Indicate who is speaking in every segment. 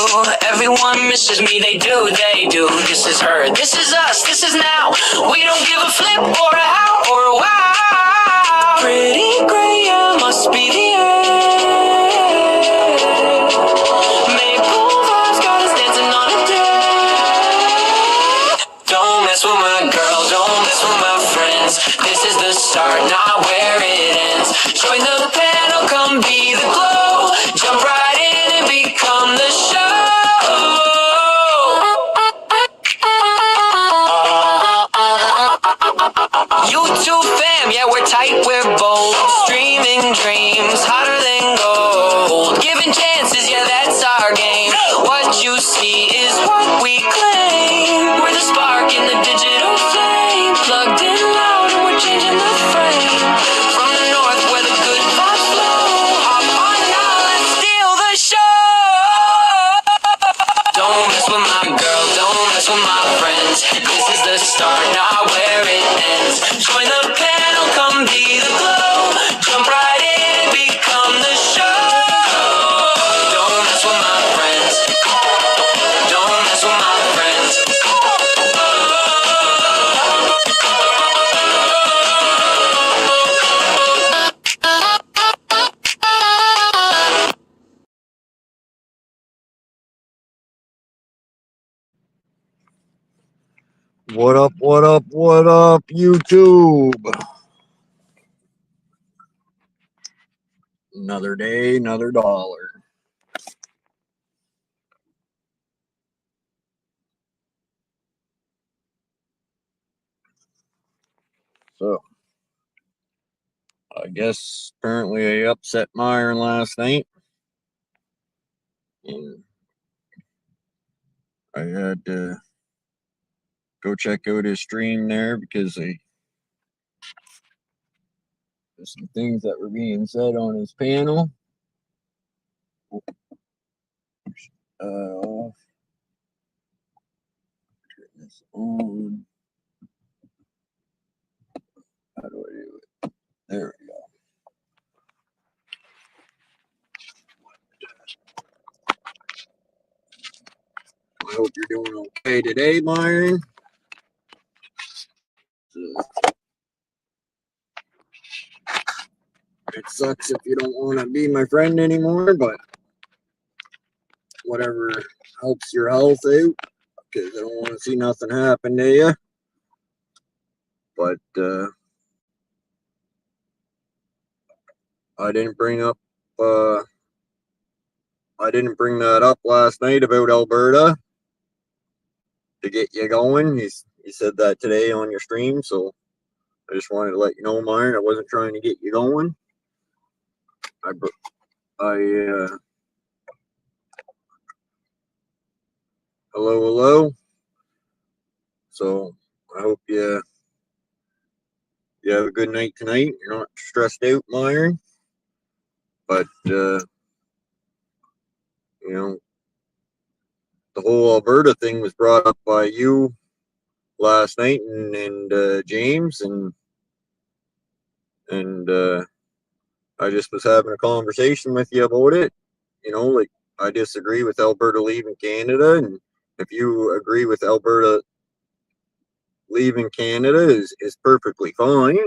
Speaker 1: Everyone misses me, they do. This is her, this is us, this is now. We don't give a flip or a how or a wow. Pretty gray, yeah, must be the air. Maple vibes got us dancing on a dare. Don't mess with my girl, don't mess with my friends. This is the start, not where it ends. Join the panel, come be the glow. Jump right in and become the show. YouTube fam, yeah, we're tight, we're bold. Streaming dreams, hotter than gold. Giving chances, yeah, that's our game. What you see is what we claim. We're the spark in the digital flame. Plugged in loud and we're changing the frame. From the north where the good vibes flow. Hop on now, let's steal the show. Don't mess with my girl, don't mess with my friends. This is the start, not where it ends. Join the panel, come be the glow. Jump right in, become the show. Don't mess with my friends. Don't mess with my friends.
Speaker 2: What up, what up, what up, YouTube? Another day, another dollar. So, I guess apparently I upset Myron last night. And I had to go check out his stream there because there's some things that were being said on his panel. Turn this on. How do I do it? There we go. I hope you're doing okay today, Myron. It sucks if you don't want to be my friend anymore, but whatever helps your health out, because I don't want to see nothing happen to you. But I didn't bring that up last night about Alberta to get you going. He said that today on your stream, so I just wanted to let you know, Myron, I wasn't trying to get you going. Hello. So I hope you have a good night tonight. You're not stressed out, Myron. But the whole Alberta thing was brought up by you last night and James, and I just was having a conversation with you about it. Like, I disagree with Alberta leaving Canada, and if you agree with Alberta leaving Canada is perfectly fine,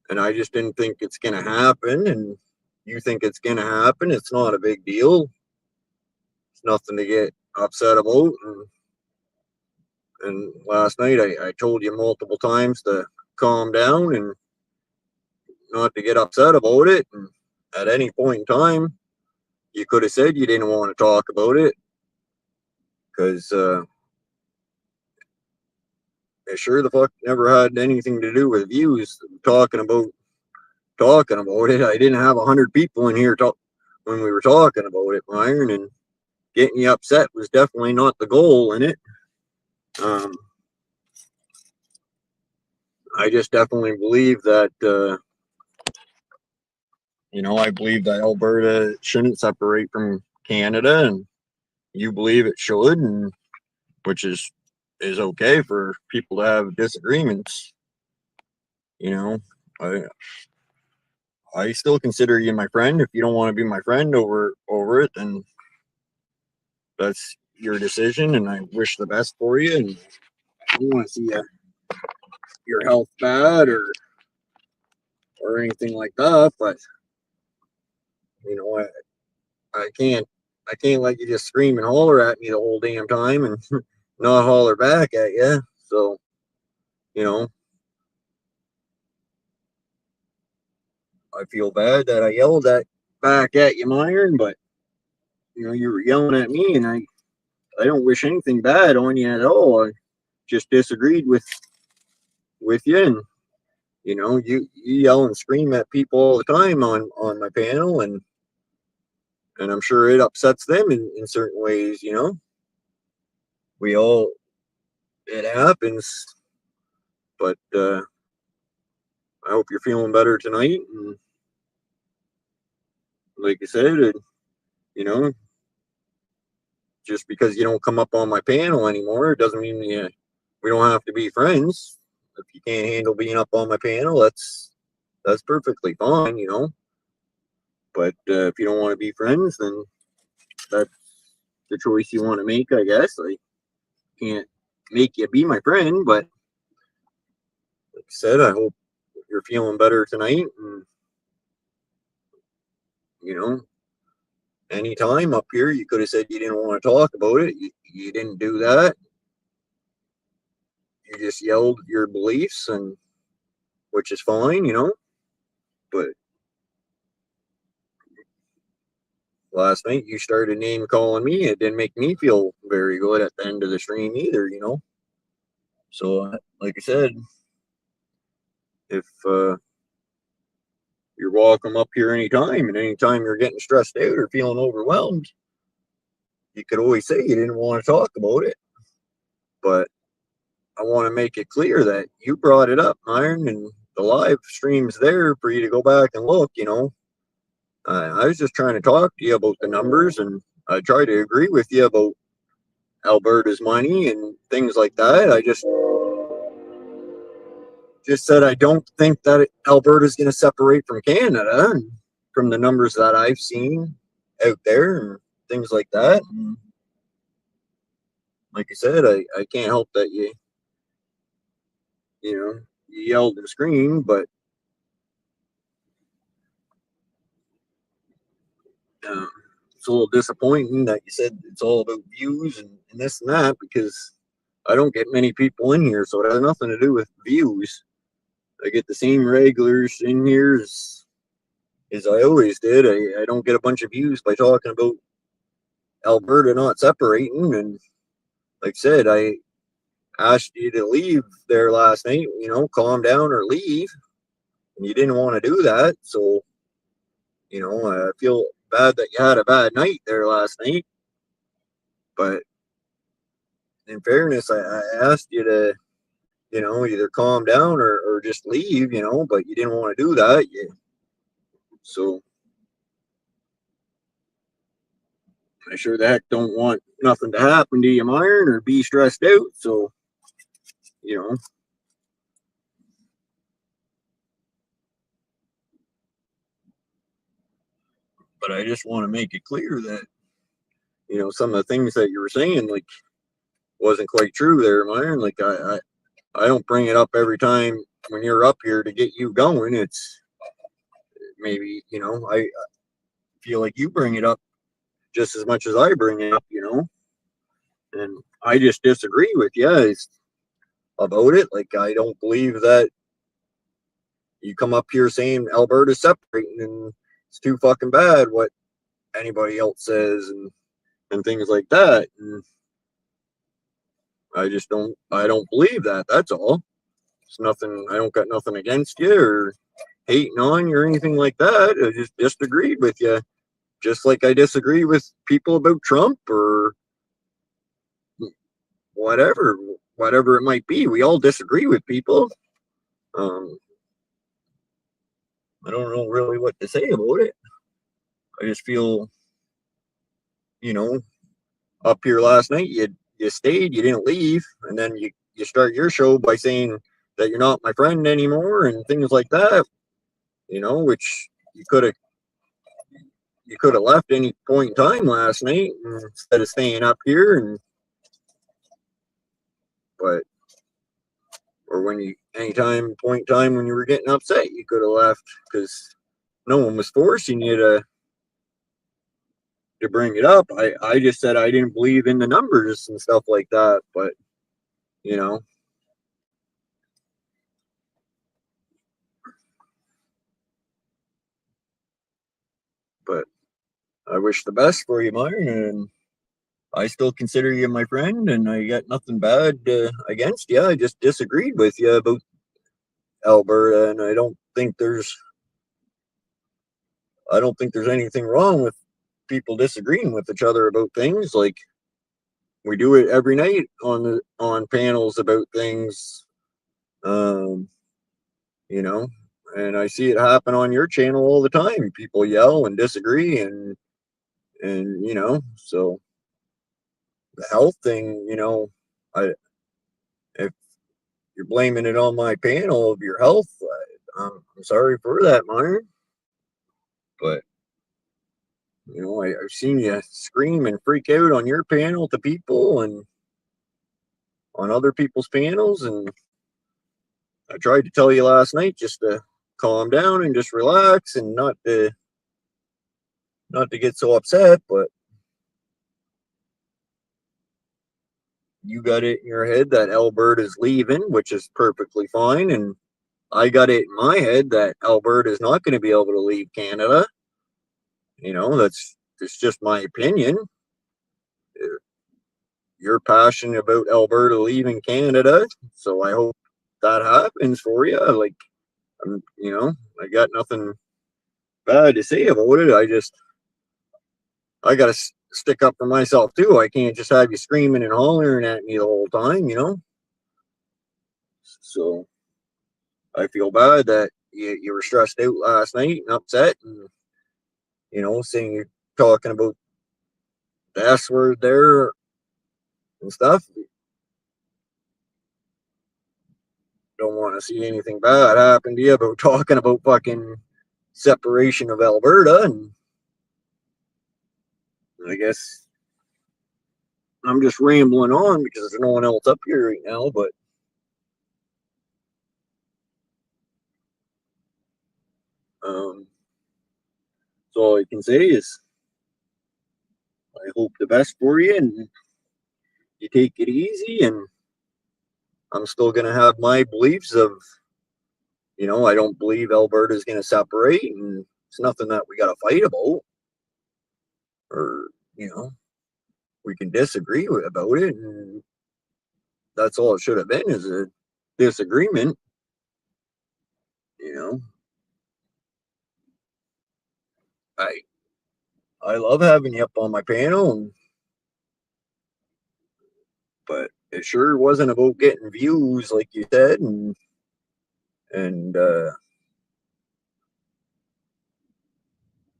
Speaker 2: and I just didn't think it's gonna happen, and you think it's gonna happen. It's not a big deal. It's nothing to get upset about. And last night I told you multiple times to calm down and not to get upset about it. And at any point in time, you could have said you didn't want to talk about it, because it sure the fuck never had anything to do with views talking about it. I didn't have 100 people in here when we were talking about it, Myron, and getting you upset was definitely not the goal in it. I just definitely believe that I believe that Alberta shouldn't separate from Canada, and you believe it should, and which is okay for people to have disagreements. I I still consider you my friend. If you don't want to be my friend over it, then that's your decision, and I wish the best for you. And I don't want to see your health bad or anything like that. But you know, I can't let you just scream and holler at me the whole damn time and not holler back at you. So, you know, I feel bad that I yelled back at you, Myron, but you know, you were yelling at me, and I don't wish anything bad on you at all. I just disagreed with you, and you know, you yell and scream at people all the time on my panel, and I'm sure it upsets them in certain ways. You know, it happens, but I hope you're feeling better tonight. And like I said, you know, just because you don't come up on my panel anymore, it doesn't mean we don't have to be friends. If you can't handle being up on my panel, that's perfectly fine, you know. But if you don't want to be friends, then that's the choice you want to make, I guess. I can't make you be my friend, but like I said, I hope you're feeling better tonight. And you know, anytime up here, you could have said you didn't want to talk about it. You didn't do that. You just yelled your beliefs, and which is fine, you know. But last night you started name calling me. It didn't make me feel very good at the end of the stream either, you know. So, like I said, if you're welcome up here anytime, and anytime you're getting stressed out or feeling overwhelmed, you could always say you didn't want to talk about it. But I want to make it clear that you brought it up, Myron, and the live stream's there for you to go back and look, you know. I was just trying to talk to you about the numbers, and I try to agree with you about Alberta's money and things like that. I just said I don't think that Alberta's going to separate from Canada, and from the numbers that I've seen out there and things like that. And like I said, I can't help that you yelled and screamed, but it's a little disappointing that you said it's all about views and this and that, because I don't get many people in here, so it has nothing to do with views. I get the same regulars in here as I always did. I don't get a bunch of views by talking about Alberta not separating. And like I said, I asked you to leave there last night, you know, calm down or leave, and you didn't want to do that. So, you know, I feel bad that you had a bad night there last night. But in fairness, I asked you to, you know, either calm down or just leave, you know, but you didn't want to do that. So I sure the heck don't want nothing to happen to you, Myron, or be stressed out. So, you know, but I just want to make it clear that, you know, some of the things that you were saying, like, wasn't quite true there, Myron. Like, I don't bring it up every time when you're up here to get you going. It's maybe, you know, I feel like you bring it up just as much as I bring it up, you know, and I just disagree with you about it. Like, I don't believe that you come up here saying Alberta's separating and it's too fucking bad what anybody else says and things like that. And I don't believe that. That's all. It's nothing. I don't got nothing against you or hating on you or anything like that. I just disagreed with you, just like I disagree with people about Trump or whatever it might be. We all disagree with people. I don't know really what to say about it. I just feel, you know, up here last night, you stayed, you didn't leave, and then you start your show by saying that you're not my friend anymore and things like that, you know, which you could have left any point in time last night instead of staying up here, and but or when you point in time when you were getting upset, you could have left because no one was forcing you to bring it up. I just said I didn't believe in the numbers and stuff like that, but you know, but I wish the best for you, Myron, and I still consider you my friend, and I got nothing bad against you. I just disagreed with you about Alberta, and I don't think there's anything wrong with people disagreeing with each other about things. Like we do it every night on panels about things, you know, and I see it happen on your channel all the time. People yell and disagree, and you know, so the health thing, you know, if you're blaming it on my panel of your health, I'm sorry for that, Myron. But you know, I've seen you scream and freak out on your panel to people and on other people's panels, and I tried to tell you last night just to calm down and just relax and not to get so upset, but you got it in your head that Alberta's leaving, which is perfectly fine, and I got it in my head that Alberta's not going to be able to leave Canada. You know, it's just my opinion. You're passionate about Alberta leaving Canada, so I hope that happens for you. Like, you know, I got nothing bad to say about it. I got to stick up for myself too. I can't just have you screaming and hollering at me the whole time, you know. So I feel bad that you were stressed out last night and upset, and you know, saying you're talking about the S word there and stuff. Don't want to see anything bad happen to you about talking about fucking separation of Alberta, and I guess I'm just rambling on because there's no one else up here right now, but so all I can say is I hope the best for you, and you take it easy, and I'm still gonna have my beliefs of, you know, I don't believe Alberta's gonna separate, and it's nothing that we gotta fight about, or you know, we can disagree about it, and that's all it should have been, is a disagreement, you know. I I love having you up on my panel, but it sure wasn't about getting views like you said, and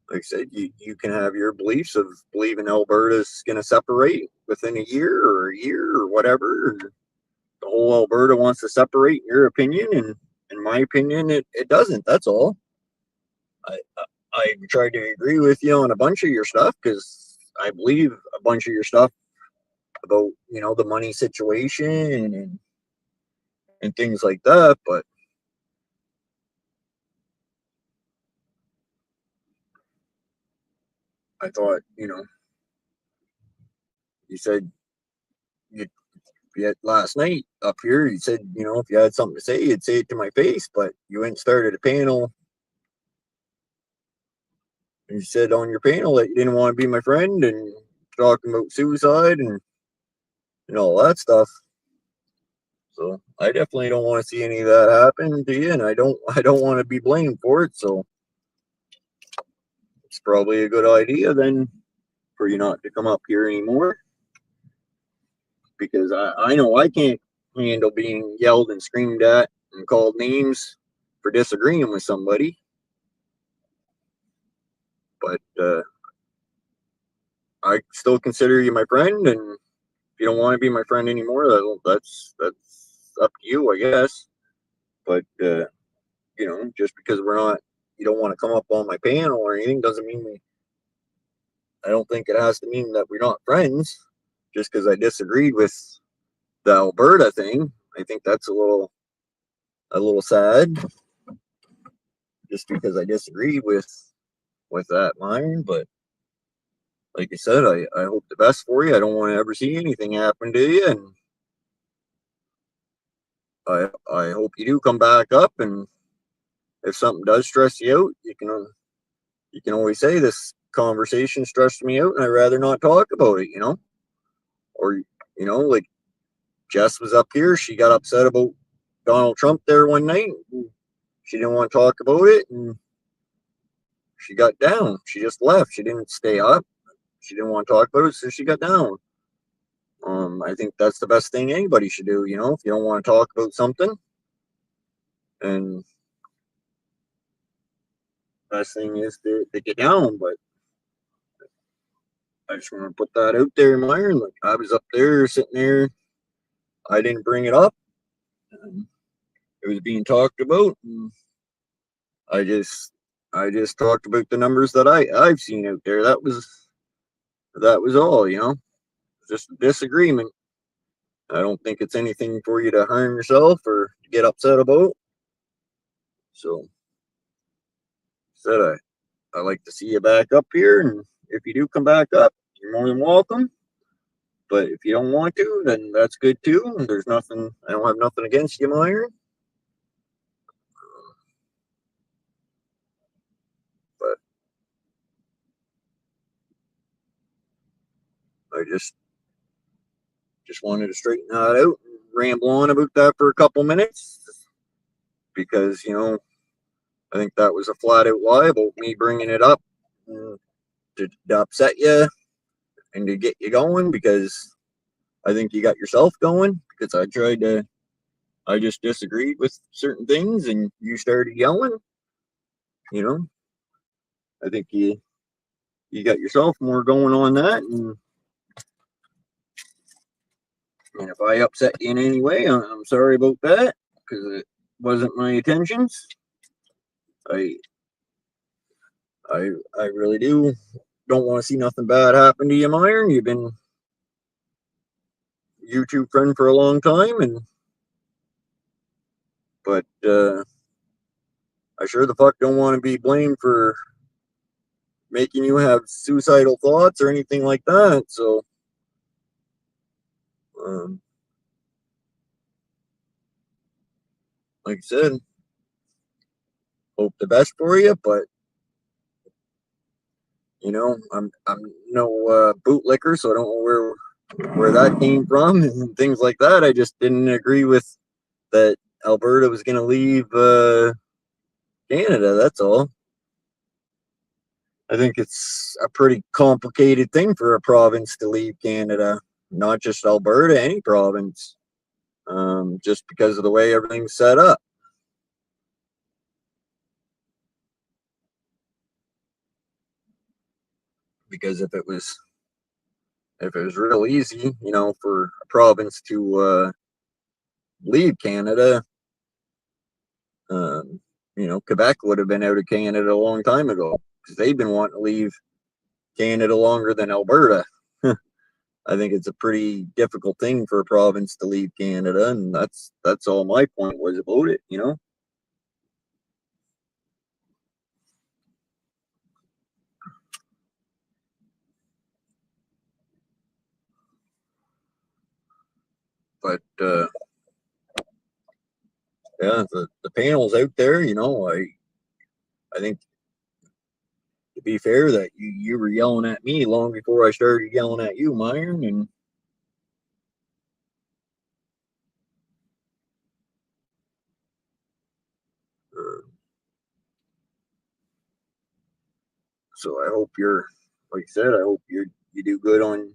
Speaker 2: like I said, you can have your beliefs of believing Alberta's going to separate within a year or whatever. And the whole Alberta wants to separate, in your opinion, and in my opinion, it doesn't. That's all. I tried to agree with you on a bunch of your stuff because I believe a bunch of your stuff about, you know, the money situation and things like that, but I thought, you know, you said you yet last night up here, you said, you know, if you had something to say, you'd say it to my face, but you went and started a panel. And you said on your panel that you didn't want to be my friend and talking about suicide and all that stuff. So I definitely don't want to see any of that happen to you, and I don't want to be blamed for it. So it's probably a good idea then for you not to come up here anymore, because I know I can't handle being yelled and screamed at and called names for disagreeing with somebody. But I still consider you my friend, and if you don't want to be my friend anymore, that's up to you, I guess. But you know, just because we're not you don't want to come up on my panel or anything doesn't mean I don't think it has to mean that we're not friends just because I disagreed with the Alberta thing. I think that's a little sad just because I disagreed with that line. But like I said, I hope the best for you. I don't want to ever see anything happen to you, and I hope you do come back up. And if something does stress you out, you can always say this conversation stressed me out, and I'd rather not talk about it. Or like Jess was up here, she got upset about Donald Trump there one night. She didn't want to talk about it, and she got down. She just left. She didn't stay up. She didn't want to talk about it, so she got down. I think that's the best thing anybody should do. If you don't want to talk about something, and best thing is to get down. But I just want to put that out there, Myron. Like I was up there sitting there, I didn't bring it up. It was being talked about, and I just talked about the numbers that I've seen out there. That was all. Just a disagreement. I don't think it's anything for you to harm yourself or get upset about. So, said I like to see you back up here, and if you do come back up, you're more than welcome. But if you don't want to, then that's good too. And there's nothing. I don't have nothing against you, Meyer. But I just wanted to straighten that out and ramble on about that for a couple minutes because I think that was a flat out lie about me bringing it up to upset you and to get you going because I think you got yourself going because I just disagreed with certain things and you started yelling. I think you got yourself more going on that, and if I upset you in any way, I'm sorry about that because it wasn't my intentions. I I really don't want to see nothing bad happen to you, Myron. You've been a YouTube friend for a long time, but I sure the fuck don't want to be blamed for making you have suicidal thoughts or anything like that. So, um, like I said, hope the best for you, but I'm no bootlicker, so I don't know where that came from and things like that. I just didn't agree with that Alberta was going to leave Canada. That's all. I think it's a pretty complicated thing for a province to leave Canada, not just Alberta, any province, just because of the way everything's set up. Because if it was real easy, for a province to leave Canada, Quebec would have been out of Canada a long time ago because they've been wanting to leave Canada longer than Alberta. I think it's a pretty difficult thing for a province to leave Canada, and that's all my point was about it. But yeah, the panels out there, I think to be fair that you were yelling at me long before I started yelling at you, Myron, and uh, so I hope like I said, I hope you do good and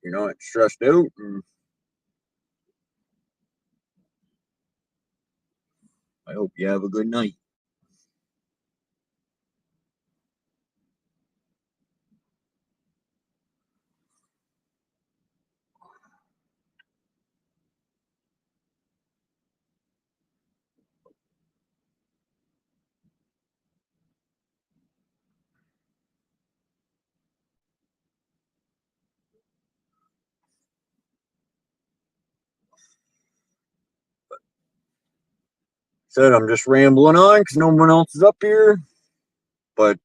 Speaker 2: you're not stressed out, and I hope you have a good night. said I'm just rambling on because no one else is up here. But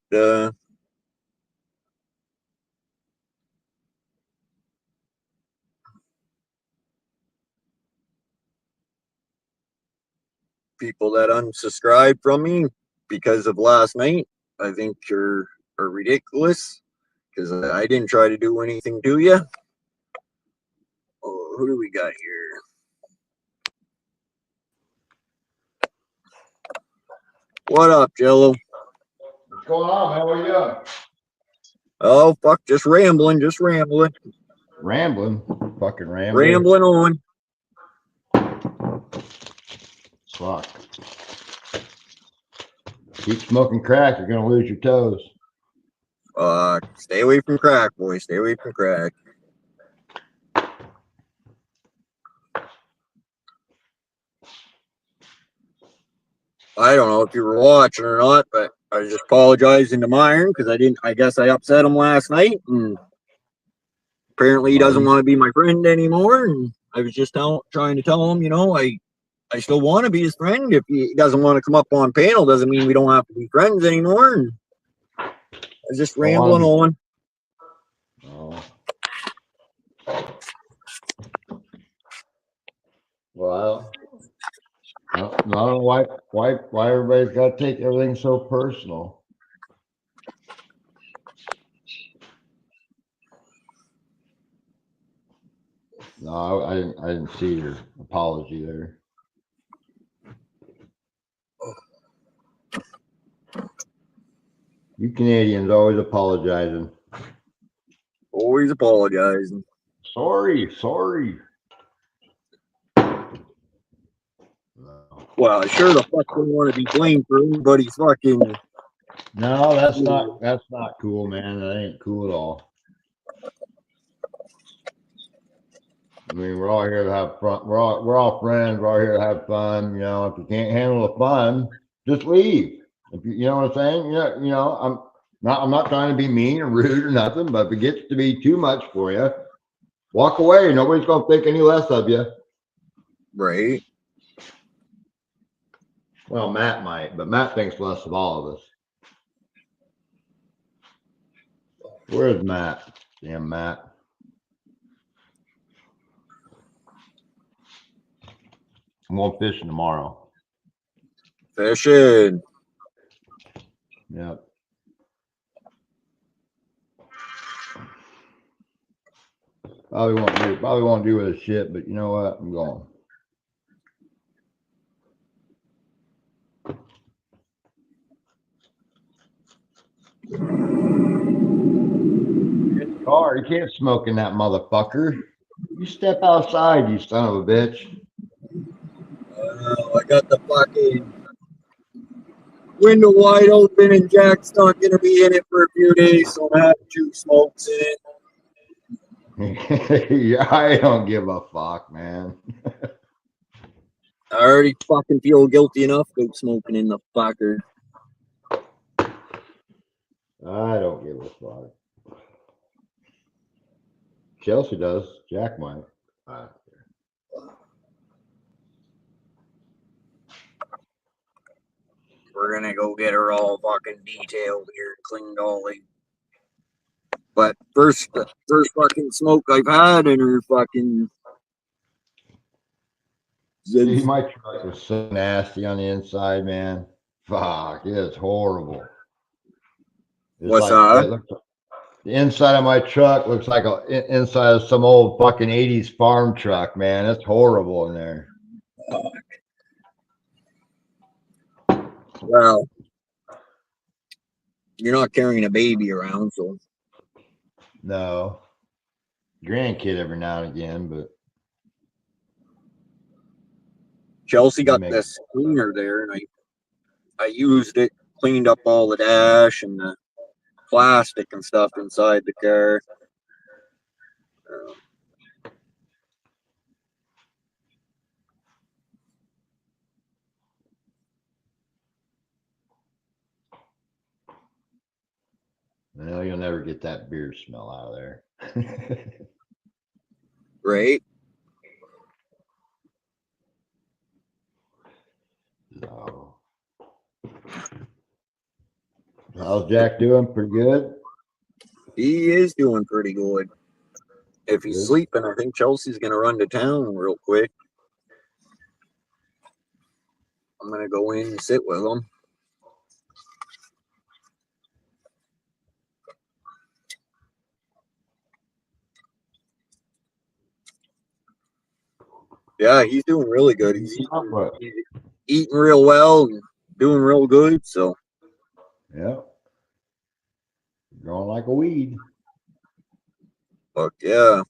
Speaker 2: people that unsubscribe from me because of last night, I think are ridiculous because I didn't try to do anything to you. Oh, who do we got here? What up, Jello?
Speaker 3: What's going on, man? What are you doing?
Speaker 2: Oh, fuck, just rambling.
Speaker 3: Rambling. Fucking rambling.
Speaker 2: Rambling on.
Speaker 3: Fuck. Keep smoking crack, you're gonna lose your toes.
Speaker 2: Stay away from crack, boy. Stay away from crack. I don't know if you were watching or not, but I was just apologizing to Myron because I guess I upset him last night, and apparently he doesn't want to be my friend anymore. And I was just trying to tell him, I still want to be his friend. If he doesn't want to come up on panel, doesn't mean we don't have to be friends anymore. And I was just rambling on.
Speaker 3: Oh. Well, I don't know why everybody's got to take everything so personal. No, I didn't see your apology there. You Canadians always apologizing.
Speaker 2: Always apologizing.
Speaker 3: Sorry.
Speaker 2: Well, I sure the fuck don't want to be blamed for anybody's fucking.
Speaker 3: No, that's not cool, man. That ain't cool at all. I mean, we're all here to have fun. We're all friends. We're all here to have fun. If you can't handle the fun, just leave. If you know what I'm saying? Yeah. I'm not trying to be mean or rude or nothing, but if it gets to be too much for you, walk away. Nobody's gonna think any less of you.
Speaker 2: Right.
Speaker 3: Well, Matt might, but Matt thinks less of all of us. Where's Matt? Damn Matt. I'm going fishing tomorrow.
Speaker 2: Fishing.
Speaker 3: Yep. Probably won't do with a shit, but you know what? I'm going. Get the car. You can't smoke in that motherfucker. You step outside, you son of a bitch.
Speaker 2: I got the fucking window wide open, and Jack's not gonna be in it for a few days, so I'm having 2 smokes in it.
Speaker 3: Yeah, I don't give a fuck, man.
Speaker 2: I already fucking feel guilty enough about smoking in the fucker.
Speaker 3: I don't give a fuck. Chelsea does. Jack might.
Speaker 2: We're gonna go get her all fucking detailed here, cleaned all in. But first fucking smoke I've had in her fucking.
Speaker 3: See, my truck was so nasty on the inside, man. Fuck, it's horrible.
Speaker 2: What's that?
Speaker 3: Like the inside of my truck looks like a inside of some old fucking 80s farm truck, man. It's horrible in there.
Speaker 2: Well, you're not carrying a baby around, so.
Speaker 3: No. Grandkid every now and again, but.
Speaker 2: Chelsea got this cleaner there, and I used it, cleaned up all the dash and the plastic and stuff inside the car.
Speaker 3: Well, you'll never get that beer smell out of there.
Speaker 2: Right?
Speaker 3: No. How's Jack doing? Pretty good?
Speaker 2: He is doing pretty good. If he's
Speaker 3: Good.
Speaker 2: sleeping, I think Chelsea's gonna run to town real quick. I'm gonna go in and sit with him. Yeah, he's doing really good. He's eating real well and doing real good. So
Speaker 3: Yeah. Growing like a weed.
Speaker 2: fuck yeah.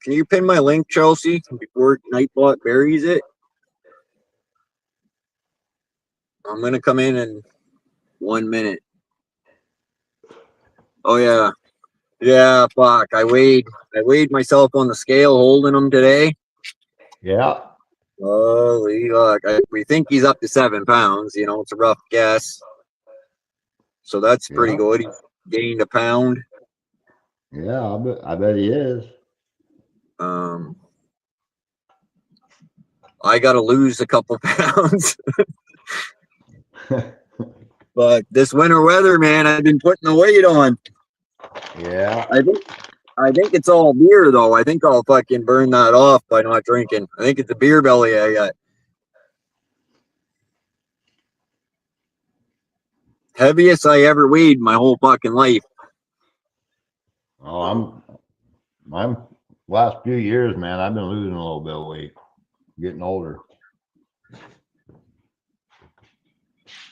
Speaker 2: Can you pin my link, Chelsea, before Nightbot buries it? I'm gonna come in 1 minute. Oh yeah, yeah. Fuck. I weighed myself on the scale holding him today.
Speaker 3: Yeah.
Speaker 2: Holy fuck! We think he's up to 7 pounds. You know, it's a rough guess. So that's pretty
Speaker 3: Yeah.
Speaker 2: good. He gained a pound.
Speaker 3: Yeah, I bet he is.
Speaker 2: I got to lose a couple pounds. But this winter weather, man, I've been putting the weight on.
Speaker 3: Yeah.
Speaker 2: I think it's all beer though. I think I'll fucking burn that off by not drinking. I think it's a beer belly I got. Heaviest I ever weighed my whole fucking life.
Speaker 3: Oh, I'm last few years, man, I've been losing a little bit of weight. Getting older.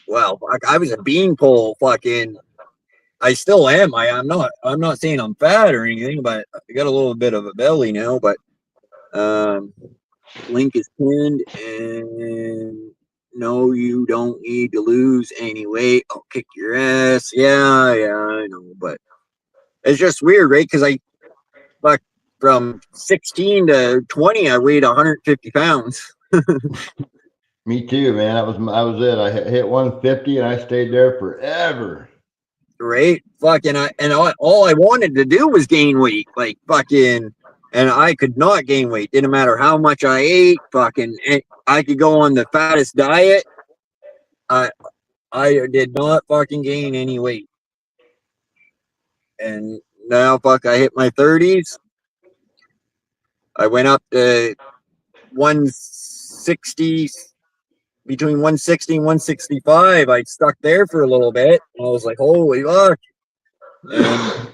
Speaker 2: Well, I was a beanpole fucking. I still am. I'm not saying I'm fat or anything, but I got a little bit of a belly now. But link is pinned, and no, you don't need to lose any weight. I'll kick your ass. Yeah, I know, but it's just weird, right? Because like from 16 to 20, I weighed 150 pounds.
Speaker 3: Me too, man. That was it. I hit 150 and I stayed there forever.
Speaker 2: Right? Fucking, all I wanted to do was gain weight, like fucking, and I could not gain weight. Didn't matter how much I ate. Fucking, I could go on the fattest diet. I did not fucking gain any weight. And now, fuck, I hit my 30s. I went up to 160, between 160 and 165. I stuck there for a little bit. And I was like, holy fuck. And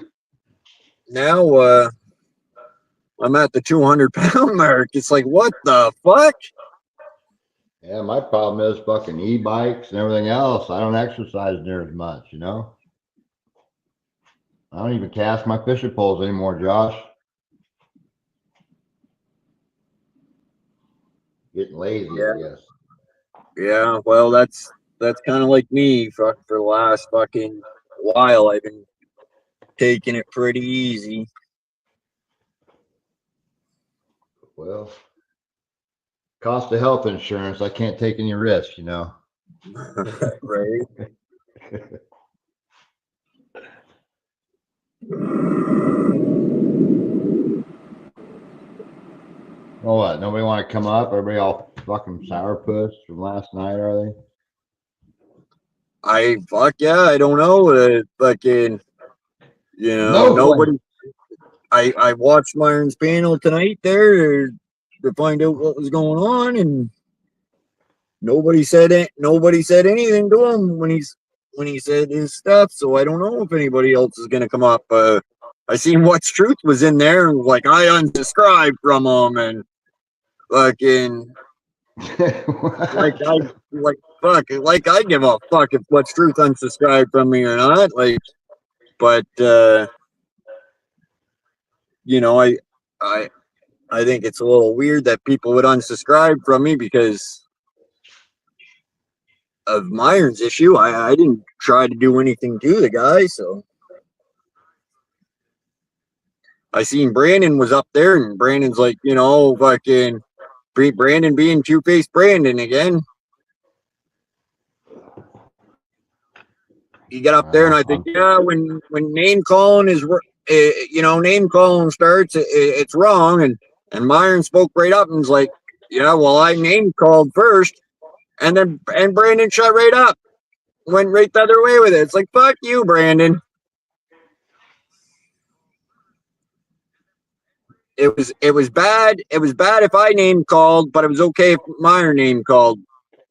Speaker 2: now I'm at the 200-pound mark. It's like, what the fuck?
Speaker 3: Yeah, my problem is fucking e-bikes and everything else. I don't exercise near as much, you know? I don't even cast my fishing poles anymore, Josh. Getting lazy,
Speaker 2: Yeah.
Speaker 3: I guess.
Speaker 2: Yeah, well, that's kind of like me. For the last fucking while, I've been taking it pretty easy.
Speaker 3: Well, cost of health insurance, I can't take any risks, you know?
Speaker 2: Right?
Speaker 3: Well, what? Nobody want to come up? Everybody all fucking sourpuss from last night, are they?
Speaker 2: Fuck yeah, I don't know. Fucking, you know,
Speaker 3: No
Speaker 2: nobody. I watched Myron's panel tonight there to find out what was going on, and nobody said it. Nobody said anything to him when he said his stuff. So I don't know if anybody else is gonna come up. I seen What's Truth was in there, and like I unsubscribed from him, and fucking like I give a fuck if What's Truth unsubscribed from me or not. Like, but you know, I think it's a little weird that people would unsubscribe from me because of Myron's issue. I didn't try to do anything to the guy, so I seen Brandon was up there, and Brandon's like, you know, fucking Brandon being two-faced Brandon again. you get up there, and I think, yeah, when name calling is, name calling starts, it's wrong. And Myron spoke right up and was like, yeah, well, I name called first, and Brandon shut right up, went right the other way with it. It's like, fuck you, Brandon. It was bad. It was bad if I name called, but it was okay if Myron name called.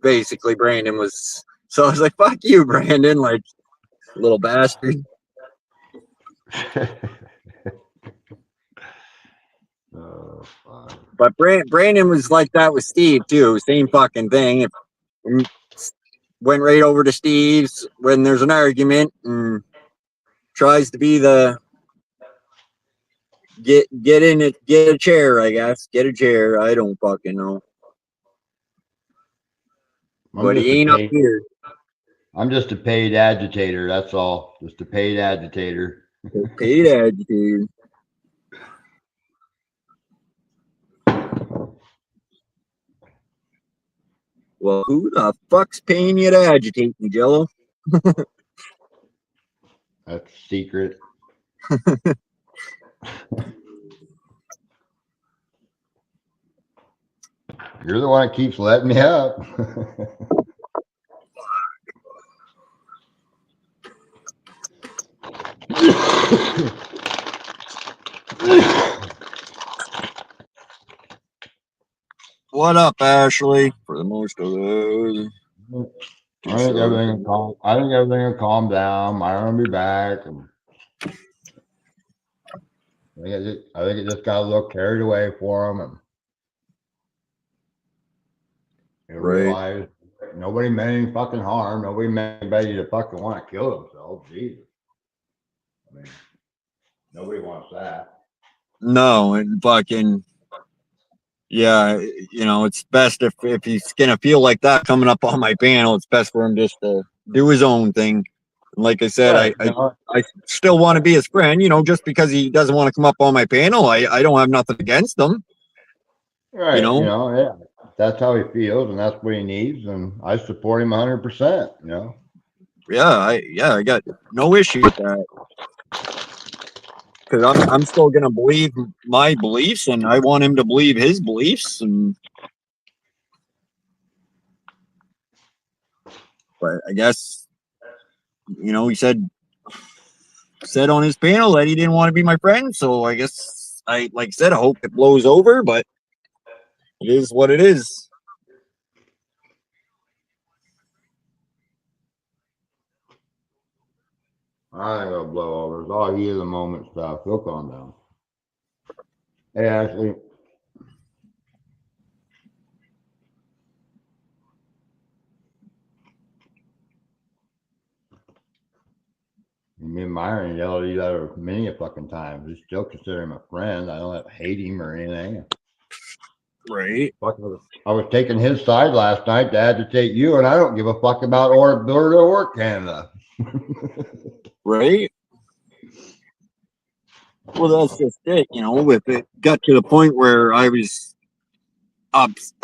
Speaker 2: Basically, Brandon was. So I was like, fuck you, Brandon, like, little bastard.
Speaker 3: Oh, fuck.
Speaker 2: But Brandon was like that with Steve too. Same fucking thing. Went right over to Steve's when there's an argument and tries to be the get in it, get a chair. I guess get a chair. I don't fucking know. But he ain't up here.
Speaker 3: I'm just a paid agitator. That's all. Just a paid agitator.
Speaker 2: Paid agitator. Well, who the fuck's paying you to agitate me, Jello?
Speaker 3: That's secret. You're the one that keeps letting me up.
Speaker 2: What up, Ashley? For the most of those.
Speaker 3: I think everything will calm down. Myron will be back. And I think it just got a little carried away for him, and he realized nobody meant any fucking harm. Nobody meant anybody to fucking want to kill themselves. Jesus. I mean, nobody wants that.
Speaker 2: No, and fucking, yeah, it's best if he's gonna feel like that coming up on my panel, it's best for him just to do his own thing. Like I said,
Speaker 3: Right,
Speaker 2: I still want to be his friend, just because he doesn't want to come up on my panel. I don't have nothing against him.
Speaker 3: Right, yeah. That's how he feels, and that's what he needs, and I support him 100%.
Speaker 2: Yeah, I got no issue with that. Because I'm still gonna believe my beliefs, and I want him to believe his beliefs. But I guess, he said on his panel that he didn't want to be my friend. So I guess I hope it blows over. But it is what it is.
Speaker 3: I think it'll blow over. It's all heat of the moment stuff. He'll calm down. Hey, Ashley. Me and Myron yelled at each other many a fucking times. We still consider him a friend. I don't hate him or anything.
Speaker 2: Right.
Speaker 3: I was taking his side last night to agitate you, and I don't give a fuck about Alberta or Canada.
Speaker 2: Right. Well, that's just it. If it got to the point where I was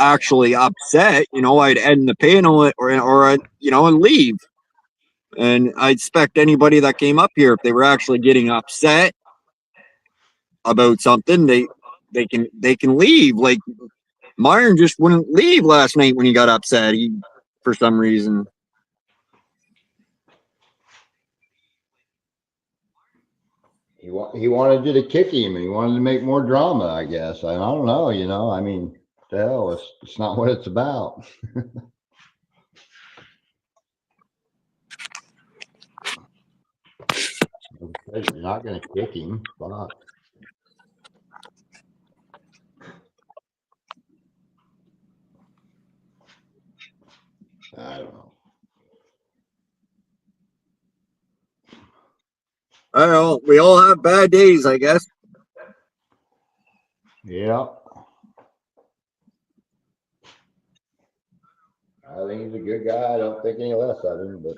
Speaker 2: actually upset, I'd end the panel or I'd, and leave. And I expect anybody that came up here, if they were actually getting upset about something, they can leave. Like Myron just wouldn't leave last night when he got upset. For some reason.
Speaker 3: He wanted you to kick him, and he wanted to make more drama, I guess. I don't know, I mean, the hell, it's not what it's about. You're not going to kick him. Fuck. I don't know.
Speaker 2: I don't know. We all have bad days, I guess.
Speaker 3: Yeah. I think he's a good guy. I don't think any less of him, but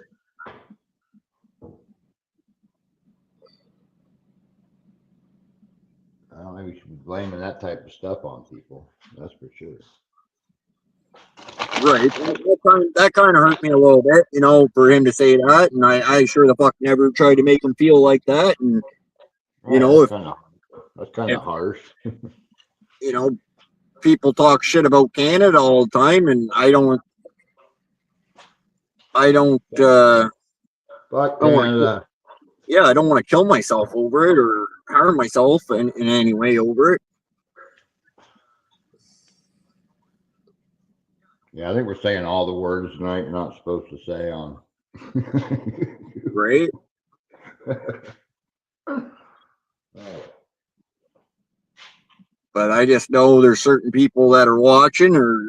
Speaker 3: I don't think we should be blaming that type of stuff on people. That's for sure.
Speaker 2: Right. That kind of hurt me a little bit, you know, for him to say that. And I sure the fuck never tried to make him feel like that. And, you know,
Speaker 3: that's kind
Speaker 2: if
Speaker 3: of harsh.
Speaker 2: you know, people talk shit about Canada all the time, and I don't,
Speaker 3: Fuck
Speaker 2: I don't want,
Speaker 3: Canada.
Speaker 2: yeah, I don't want to kill myself over it or harm myself in any way over it.
Speaker 3: Yeah, I think we're saying all the words tonight you're not supposed to say on.
Speaker 2: Right. But I just know there's certain people that are watching or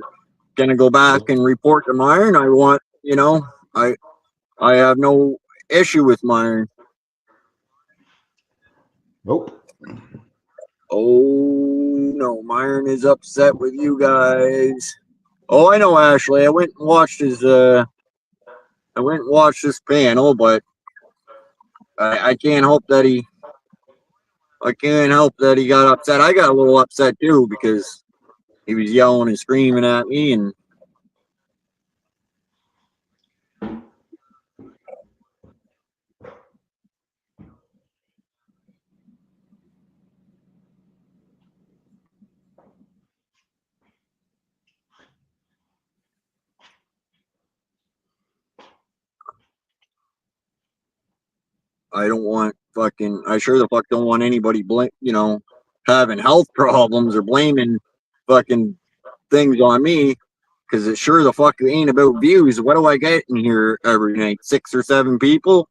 Speaker 2: gonna go back and report to Myron. I want, you know, I have no issue with Myron.
Speaker 3: Nope.
Speaker 2: Oh no, Myron is upset with you guys. Oh, I know, Ashley. I went and watched his this panel, but I can't help that he got upset. I got a little upset too because he was yelling and screaming at me, and I sure the fuck don't want anybody having health problems or blaming fucking things on me, because it sure the fuck ain't about views. What do I get in here every night? 6 or 7 people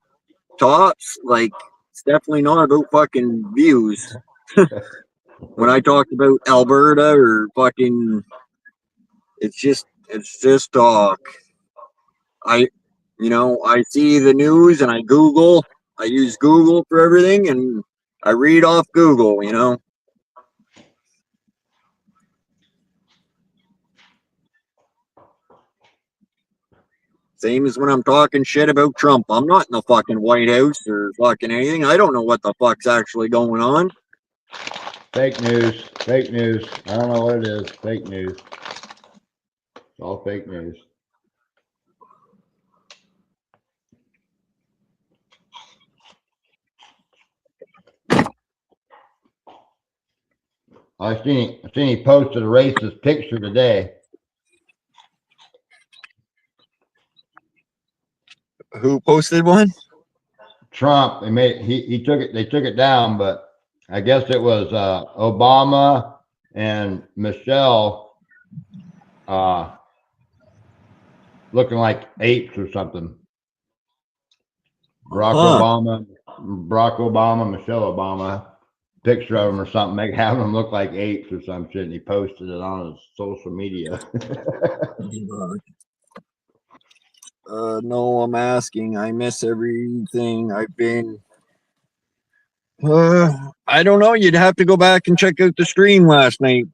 Speaker 2: tops. Like, it's definitely not about fucking views. When I talked about Alberta or fucking, it's just talk. I see the news and I use Google for everything, and I read off Google, you know. Same as when I'm talking shit about Trump. I'm not in the fucking White House or fucking anything. I don't know what the fuck's actually going on.
Speaker 3: Fake news. Fake news. I don't know what it is. Fake news. It's all fake news. I seen he posted a racist picture today.
Speaker 2: Who posted one?
Speaker 3: Trump. They took it down, but I guess it was Obama and Michelle looking like apes or something. Barack Obama, Michelle Obama, picture of them or something, having them look like apes or some shit, and he posted it on his social media.
Speaker 2: No, I'm asking. I miss everything. I've been. I don't know. You'd have to go back and check out the stream last night.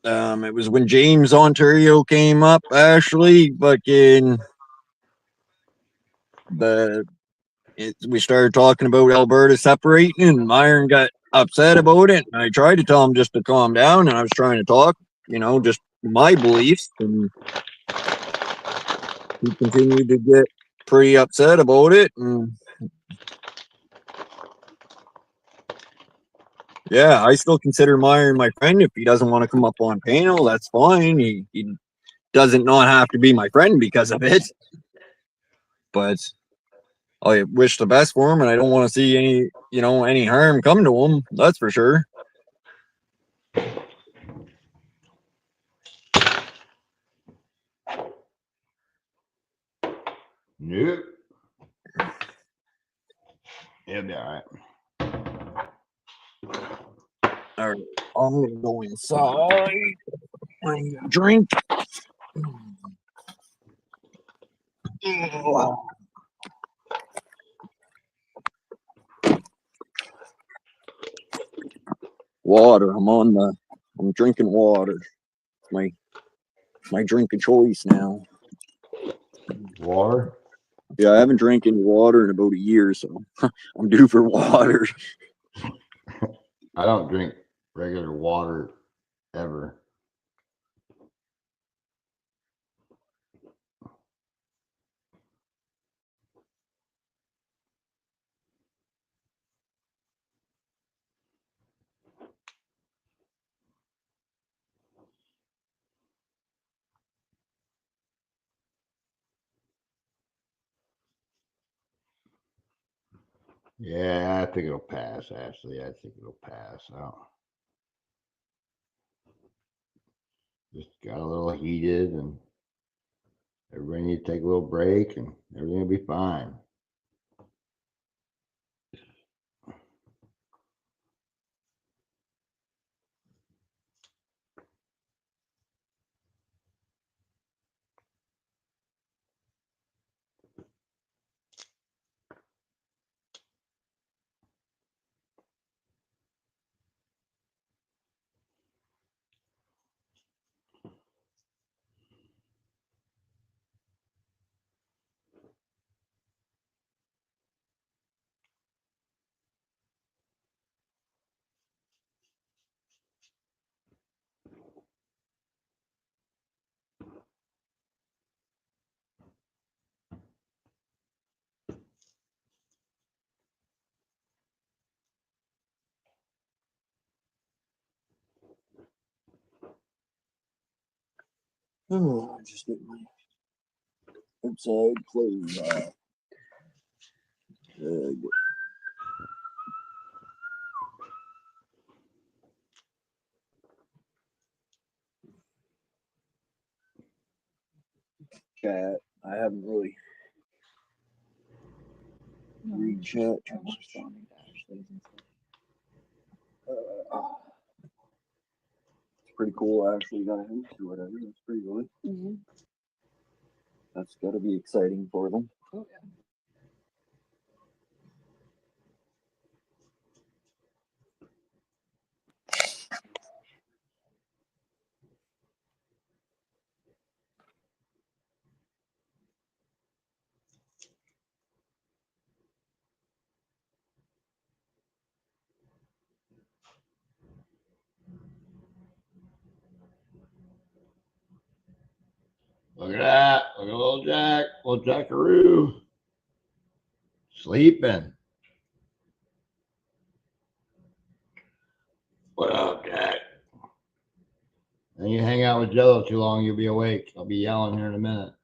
Speaker 2: It was when James Ontario came up. Ashley, fucking we started talking about Alberta separating, and Myron got upset about it. And I tried to tell him just to calm down, and I was trying to talk, just my beliefs, and he continued to get pretty upset about it. And yeah, I still consider Myron my friend. If he doesn't want to come up on panel, that's fine. He doesn't not have to be my friend because of it. But I wish the best for him, and I don't want to see any harm come to him. That's for sure.
Speaker 3: Nope. He'll be all right.
Speaker 2: All right, I'm gonna go inside and drink. Water. I'm drinking water. My drink of choice now.
Speaker 3: Water?
Speaker 2: Yeah, I haven't drank any water in about a year, so I'm due for water.
Speaker 3: I don't drink regular water ever. Yeah, I think it'll pass, Ashley. I think it'll pass. Just got a little heated, and everybody need to take a little break, and everything will be fine.
Speaker 2: Oh, just get my outside clothes off. Chat. I haven't really read chat. It's pretty cool. I actually got a house or whatever. That's pretty good.
Speaker 4: Mm-hmm.
Speaker 2: That's got to be exciting for them.
Speaker 4: Oh, yeah.
Speaker 3: Look at that. Look at little Jackaroo. Sleeping. What up, Jack? And you hang out with Jello too long, you'll be awake. I'll be yelling here in a minute.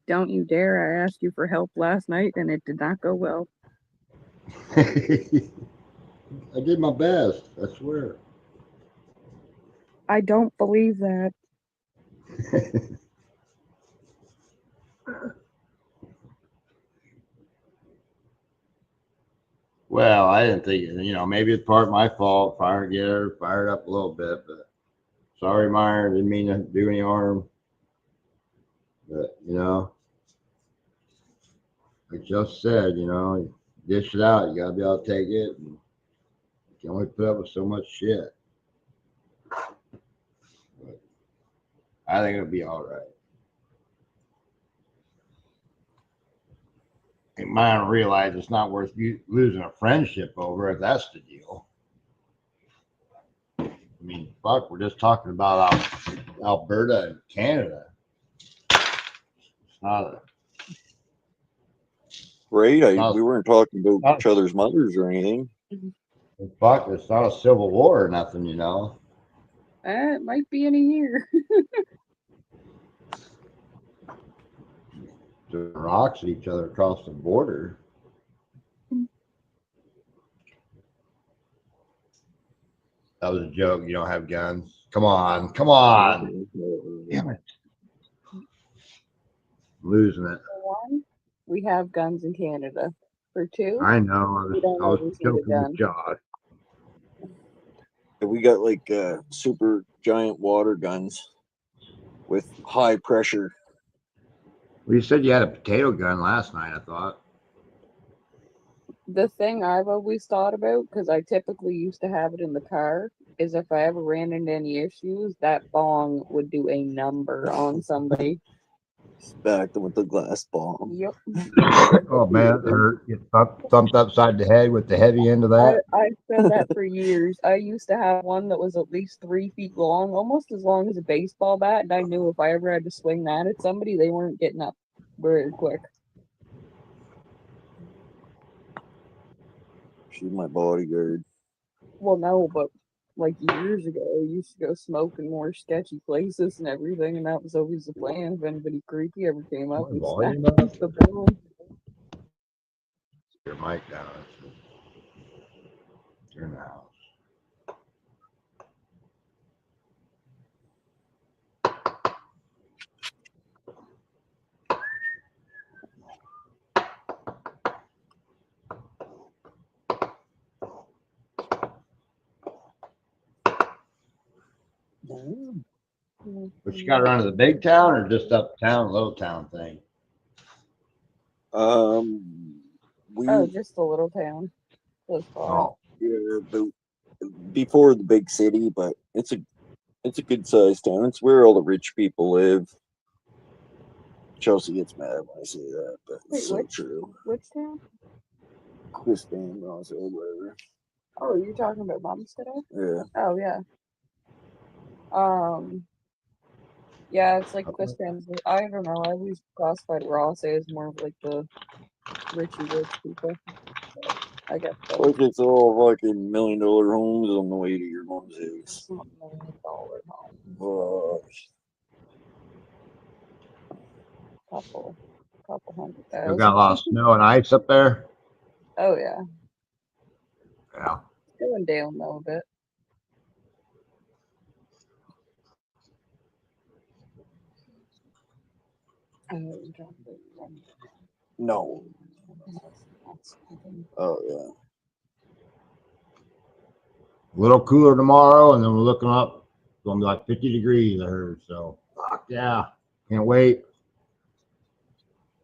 Speaker 4: Don't you dare. I asked you for help last night and it did not go well.
Speaker 3: I did my best, I swear.
Speaker 4: I don't believe that.
Speaker 3: Well, I didn't think, maybe it's part of my fault. Get her fired up a little bit, but sorry, Meyer, didn't mean to do any harm. But, like just said, dish it out. You gotta be able to take it. And you can only put up with so much shit. But I think it'll be all right. I think mine realize it's not worth you losing a friendship over if that's the deal. I mean, fuck, we're just talking about Alberta and Canada. It's not a
Speaker 2: Right? We weren't talking about each other's mothers or anything.
Speaker 3: fuck, it's not a civil war or nothing,
Speaker 4: It might be in a year.
Speaker 3: Throwing rocks at each other across the border. That was a joke. You don't have guns. Come on. Damn it. I'm losing it.
Speaker 4: For one, we have guns in Canada. For two,
Speaker 3: I know.
Speaker 4: we don't
Speaker 3: I was
Speaker 4: always need a
Speaker 3: joking
Speaker 4: gun.
Speaker 3: with Josh.
Speaker 2: We got like super giant water guns with high pressure.
Speaker 3: Well, you said you had a potato gun last night, I thought.
Speaker 4: The thing I've always thought about, because I typically used to have it in the car, is if I ever ran into any issues, that bong would do a number on somebody.
Speaker 2: Back with the glass bomb.
Speaker 4: Yep.
Speaker 3: Oh, man, it hurt. Get thumped upside the head with the heavy end of that.
Speaker 4: I've said that for years. I used to have one that was at least 3 feet long, almost as long as a baseball bat, and I knew if I ever had to swing that at somebody, they weren't getting up very quick.
Speaker 2: She's my bodyguard.
Speaker 4: Well, no, but like years ago, I used to go smoke in more sketchy places and everything, and that was always the plan. If anybody creepy ever came up, we'd
Speaker 3: Volume
Speaker 4: smack
Speaker 3: up.
Speaker 4: the bone.
Speaker 3: your mic down. You're in the house. But you got to run to the big town or just uptown, little town thing?
Speaker 2: We
Speaker 4: Oh, just a little town. Close by.
Speaker 3: Oh,
Speaker 2: were about before the big city, but it's a good sized town. It's where all the rich people live. Chelsea gets mad when I say that, but it's
Speaker 4: Wait,
Speaker 2: so
Speaker 4: which?
Speaker 2: true.
Speaker 4: Which town?
Speaker 2: Quistan, Ross, whatever.
Speaker 4: Oh, you're talking about Bumstead?
Speaker 2: Yeah.
Speaker 4: Oh yeah. Yeah, it's like
Speaker 3: Okay.
Speaker 4: Quistans. I don't know. I always classified Ross as more of like the richy rich people. So I guess so.
Speaker 2: Like it's all fucking $1 million homes on the way to your mom's house.
Speaker 4: It's not $1 million home.
Speaker 2: Fuck.
Speaker 4: Couple hundred
Speaker 3: You
Speaker 4: thousand.
Speaker 3: got a lot of snow and ice up there?
Speaker 4: Oh yeah.
Speaker 3: Yeah.
Speaker 4: Going down though a bit.
Speaker 2: No. Oh yeah.
Speaker 3: A little cooler tomorrow, and then we're looking up. It's going to be like 50 degrees, I heard. So, fuck yeah. Can't wait.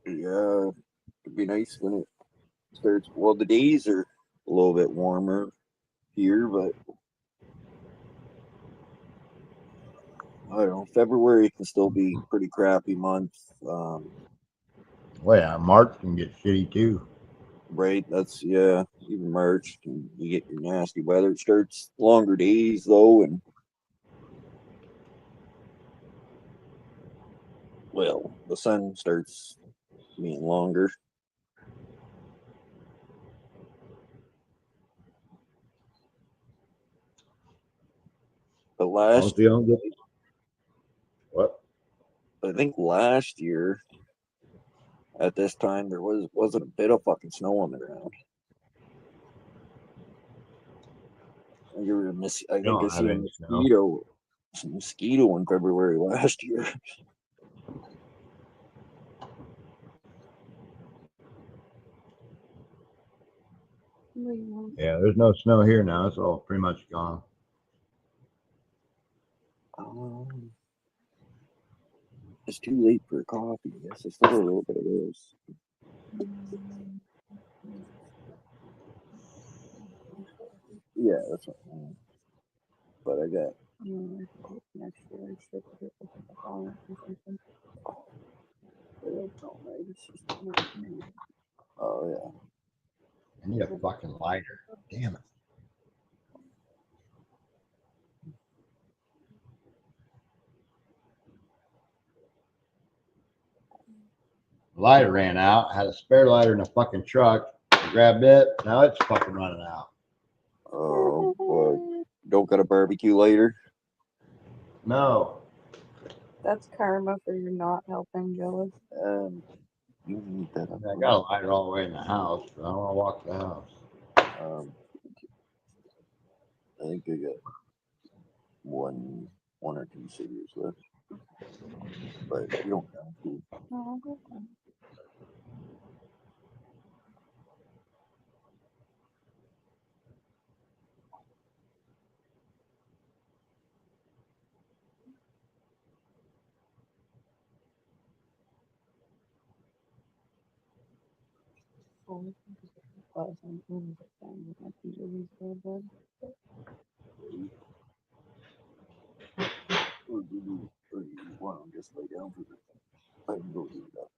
Speaker 2: Yeah. It'd be nice when it starts. Well, the days are a little bit warmer here, but I don't know. February can still be a pretty crappy month.
Speaker 3: Well, yeah, March can get shitty too.
Speaker 2: Right. That's yeah. Even March, you get your nasty weather. It starts longer days though, and well, the sun starts being longer. But last,
Speaker 3: Honestly, I don't get what?
Speaker 2: I think last year at this time there wasn't a bit of fucking snow on the ground. I think
Speaker 3: Don't
Speaker 2: I
Speaker 3: have
Speaker 2: seen
Speaker 3: any snow.
Speaker 2: some mosquito in February last year.
Speaker 3: Yeah, there's no snow here now. It's all pretty much gone.
Speaker 2: It's too late for coffee. I guess I still have a little bit of this. Yeah, that's what I mean. But I got
Speaker 4: Next year, I should get the phone or something.
Speaker 2: oh yeah.
Speaker 3: I need a fucking lighter. Damn it. Lighter ran out. Had a spare lighter in the fucking truck. I grabbed it. Now it's fucking running out.
Speaker 2: Oh boy. Don't got a barbecue later.
Speaker 3: No.
Speaker 4: That's karma for you not helping, Joey.
Speaker 2: You need that.
Speaker 3: I got a lighter all the way in the house, but I don't want to walk the house.
Speaker 2: I think I got one or two cigarettes left. But you don't have to.
Speaker 4: Oh, okay.
Speaker 2: Or you want to just lay down for the I can go do that.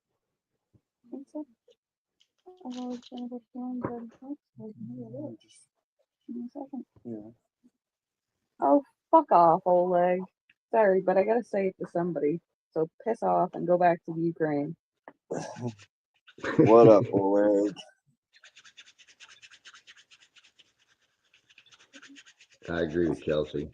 Speaker 2: Yeah.
Speaker 4: Oh, fuck off, Oleg. Sorry, but I gotta say it to somebody. So piss off and go back to the Ukraine.
Speaker 2: What up, Oleg?
Speaker 3: I agree with Chelsea.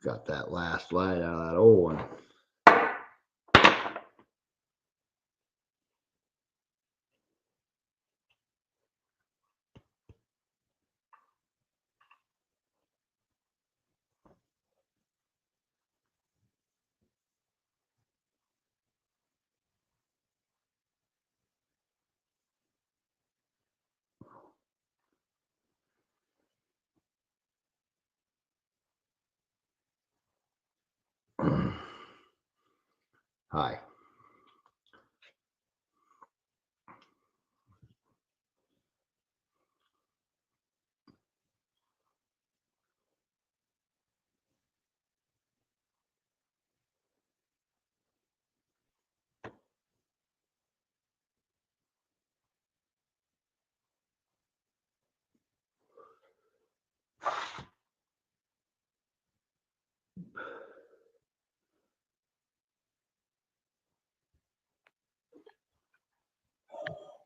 Speaker 3: Got that last light out of that old one. Hi.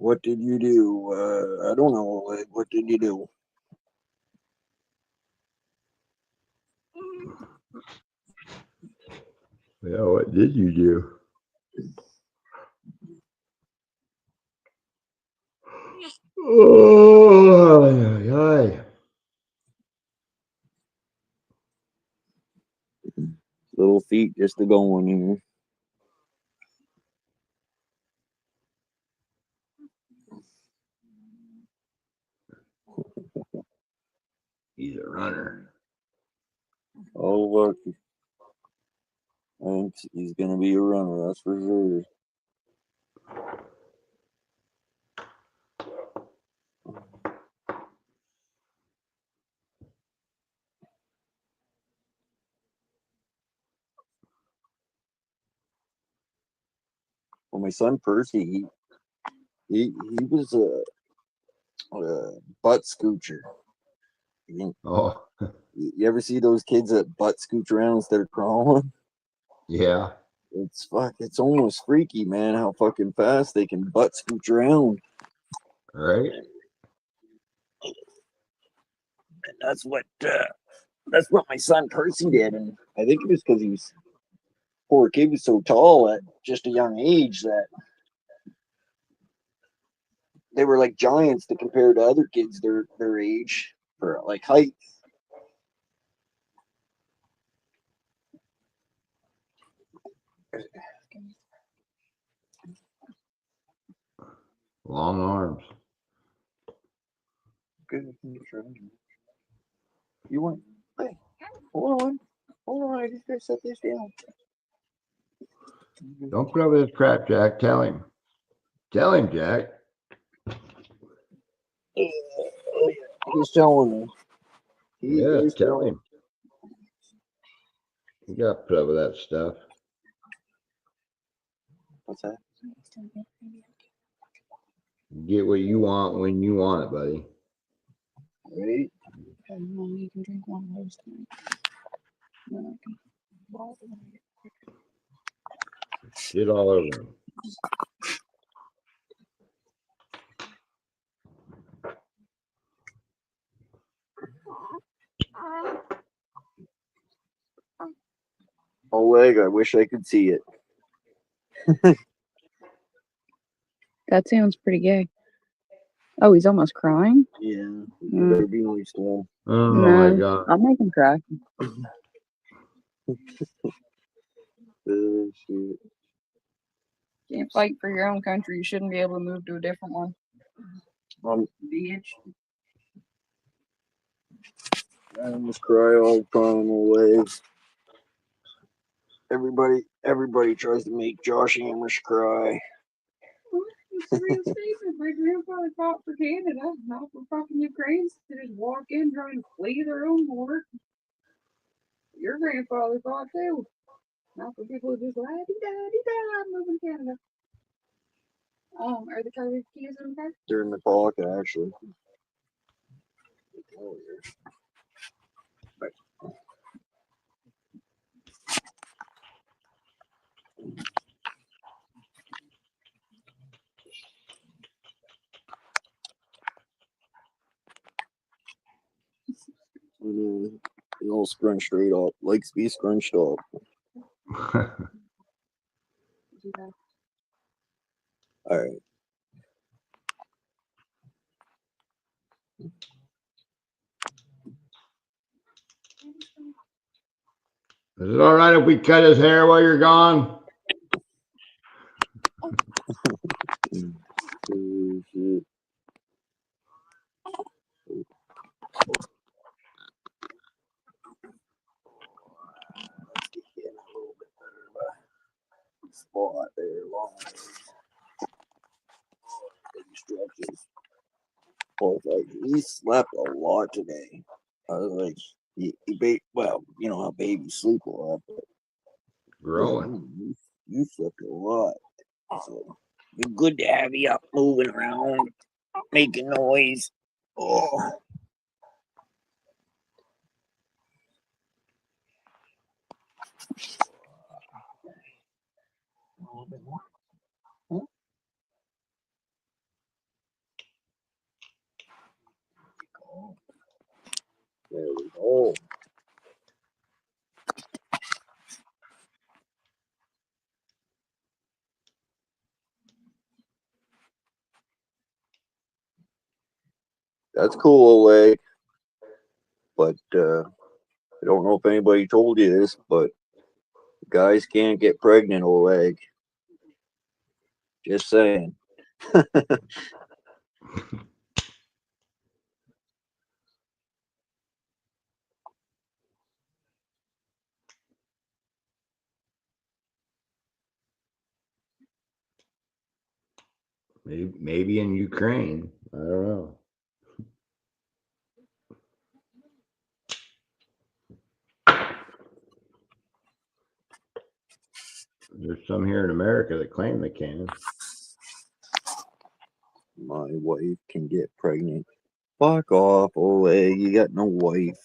Speaker 2: What did you do? I don't know. What did you do?
Speaker 3: Yeah, what did you do? Oh, ay, ay.
Speaker 2: Little feet just a going here.
Speaker 3: He's a runner.
Speaker 2: Oh, look. I think he's going to be a runner, that's for sure. Well, my son Percy, he was a butt scoocher.
Speaker 3: Oh,
Speaker 2: You ever see those kids that butt scooch around instead of crawling?
Speaker 3: yeah.
Speaker 2: It's almost freaky, man, how fucking fast they can butt scooch around.
Speaker 3: Right?
Speaker 2: And that's what my son Percy did, and I think it was because he was poor kid was so tall at just a young age that they were like giants to compare to other kids their age for like height.
Speaker 3: Long arms.
Speaker 2: Good. You want? Hey, hold on. I just gotta set this down.
Speaker 3: Don't put up with this crap, Jack. Tell him. Tell him, Jack.
Speaker 2: He's telling me.
Speaker 3: Yeah,
Speaker 2: He's
Speaker 3: tell him. You got to put up with that stuff.
Speaker 2: What's that?
Speaker 3: Get what you want when you want it, buddy.
Speaker 2: Right?
Speaker 4: You can drink one of those tonight.
Speaker 3: Shit all over him.
Speaker 2: Oh, leg. I wish I could see it.
Speaker 4: That sounds pretty gay. Oh, he's almost crying?
Speaker 2: Yeah.
Speaker 4: Mm.
Speaker 2: Better be nice to him.
Speaker 3: Oh
Speaker 4: No,
Speaker 3: my God.
Speaker 4: I'll make him cry.
Speaker 2: Shit.
Speaker 4: Can't fight for your own country. You shouldn't be able to move to a different one. Bitch.
Speaker 2: I almost cry all the time away. Everybody tries to make Josh Amish cry.
Speaker 4: It's a real statement. My grandfather fought for Canada, not for fucking Ukraine to just walk in trying to flee their own war. Your grandfather fought too. Not for people who just like, I'm moving to Canada. Are the car keys in the car?
Speaker 2: They're in the pocket, actually. Oh, yeah. And, he's all scrunched straight up. Likes to be scrunched up.
Speaker 4: Do that.
Speaker 2: All right.
Speaker 3: Is it all right if we cut his hair while you're gone?
Speaker 2: Spot there, long stretches. Oh, like, he slept a lot today. I was like, well, you know how babies sleep a lot, but
Speaker 3: Growing.
Speaker 2: you slept a lot. So it's good to have you up moving around, making noise. Oh. A little bit more. Huh? There we go. That's cool, Oleg. But I don't know if anybody told you this, but guys can't get pregnant, Oleg. Just saying.
Speaker 3: Maybe in Ukraine. I don't know. There's some here in America that claim they can.
Speaker 2: My wife can get pregnant. Fuck off, Oleg. You got no wife.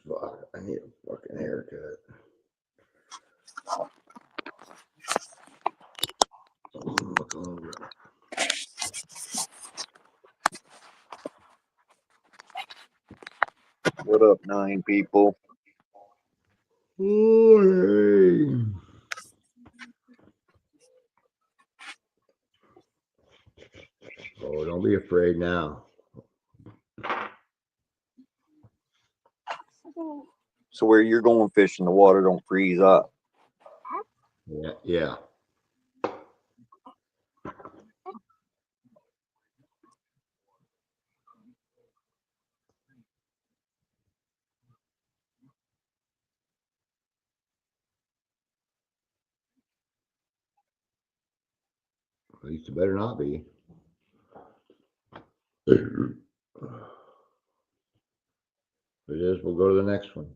Speaker 3: Fuck, I need a fucking haircut. Look over.
Speaker 2: What up, 9 people?
Speaker 3: Oh, hey. Oh, don't be afraid now.
Speaker 2: So where you're going fishing, the water don't freeze up.
Speaker 3: Yeah, yeah. At least it better not be. If it is, we'll go to the next one.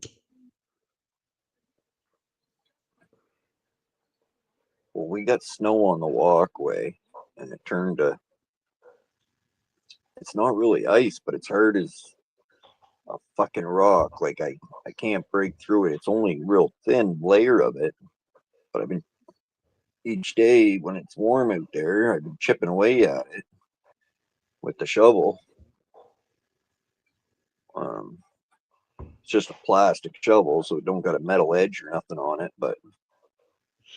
Speaker 2: Well, we got snow on the walkway, and it turned to. It's not really ice, but it's hard as a fucking rock. Like I can't break through it. It's only a real thin layer of it. But I've been each day when it's warm out there, I've been chipping away at it with the shovel. It's just a plastic shovel, so it don't got a metal edge or nothing on it. But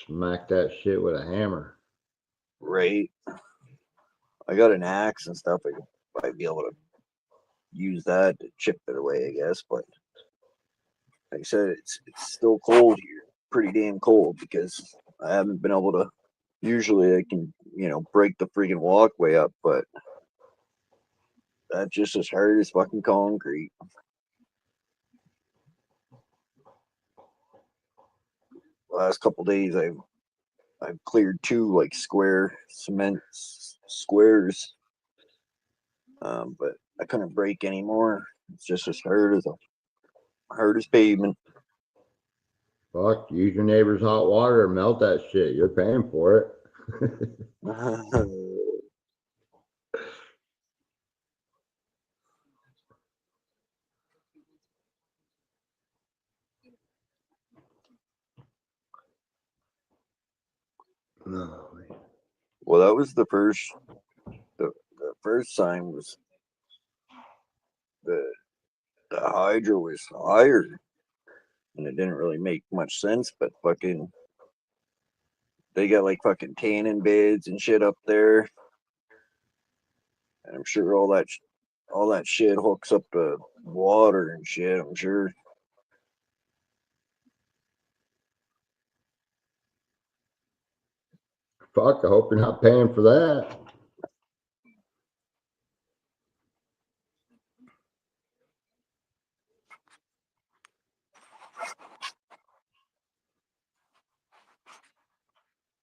Speaker 3: Smack that shit with a hammer.
Speaker 2: right, I got an axe and stuff. I'd be able to use that to chip it away, I guess. But like I said, it's still cold here, pretty damn cold, because I haven't been able to. Usually I can, break the freaking walkway up, but that's just as hard as fucking concrete. Last couple days I've cleared 2 like square cement squares, but I couldn't break anymore. It's just as hard as pavement.
Speaker 3: Fuck, use your neighbor's hot water and melt that shit. You're paying for it. No.
Speaker 2: Well, that was the first sign was the hydro was higher, and it didn't really make much sense. But fucking, they got like fucking tanning beds and shit up there, and I'm sure all that shit hooks up to water and shit. I'm sure.
Speaker 3: Fuck, I hope you're not paying for that.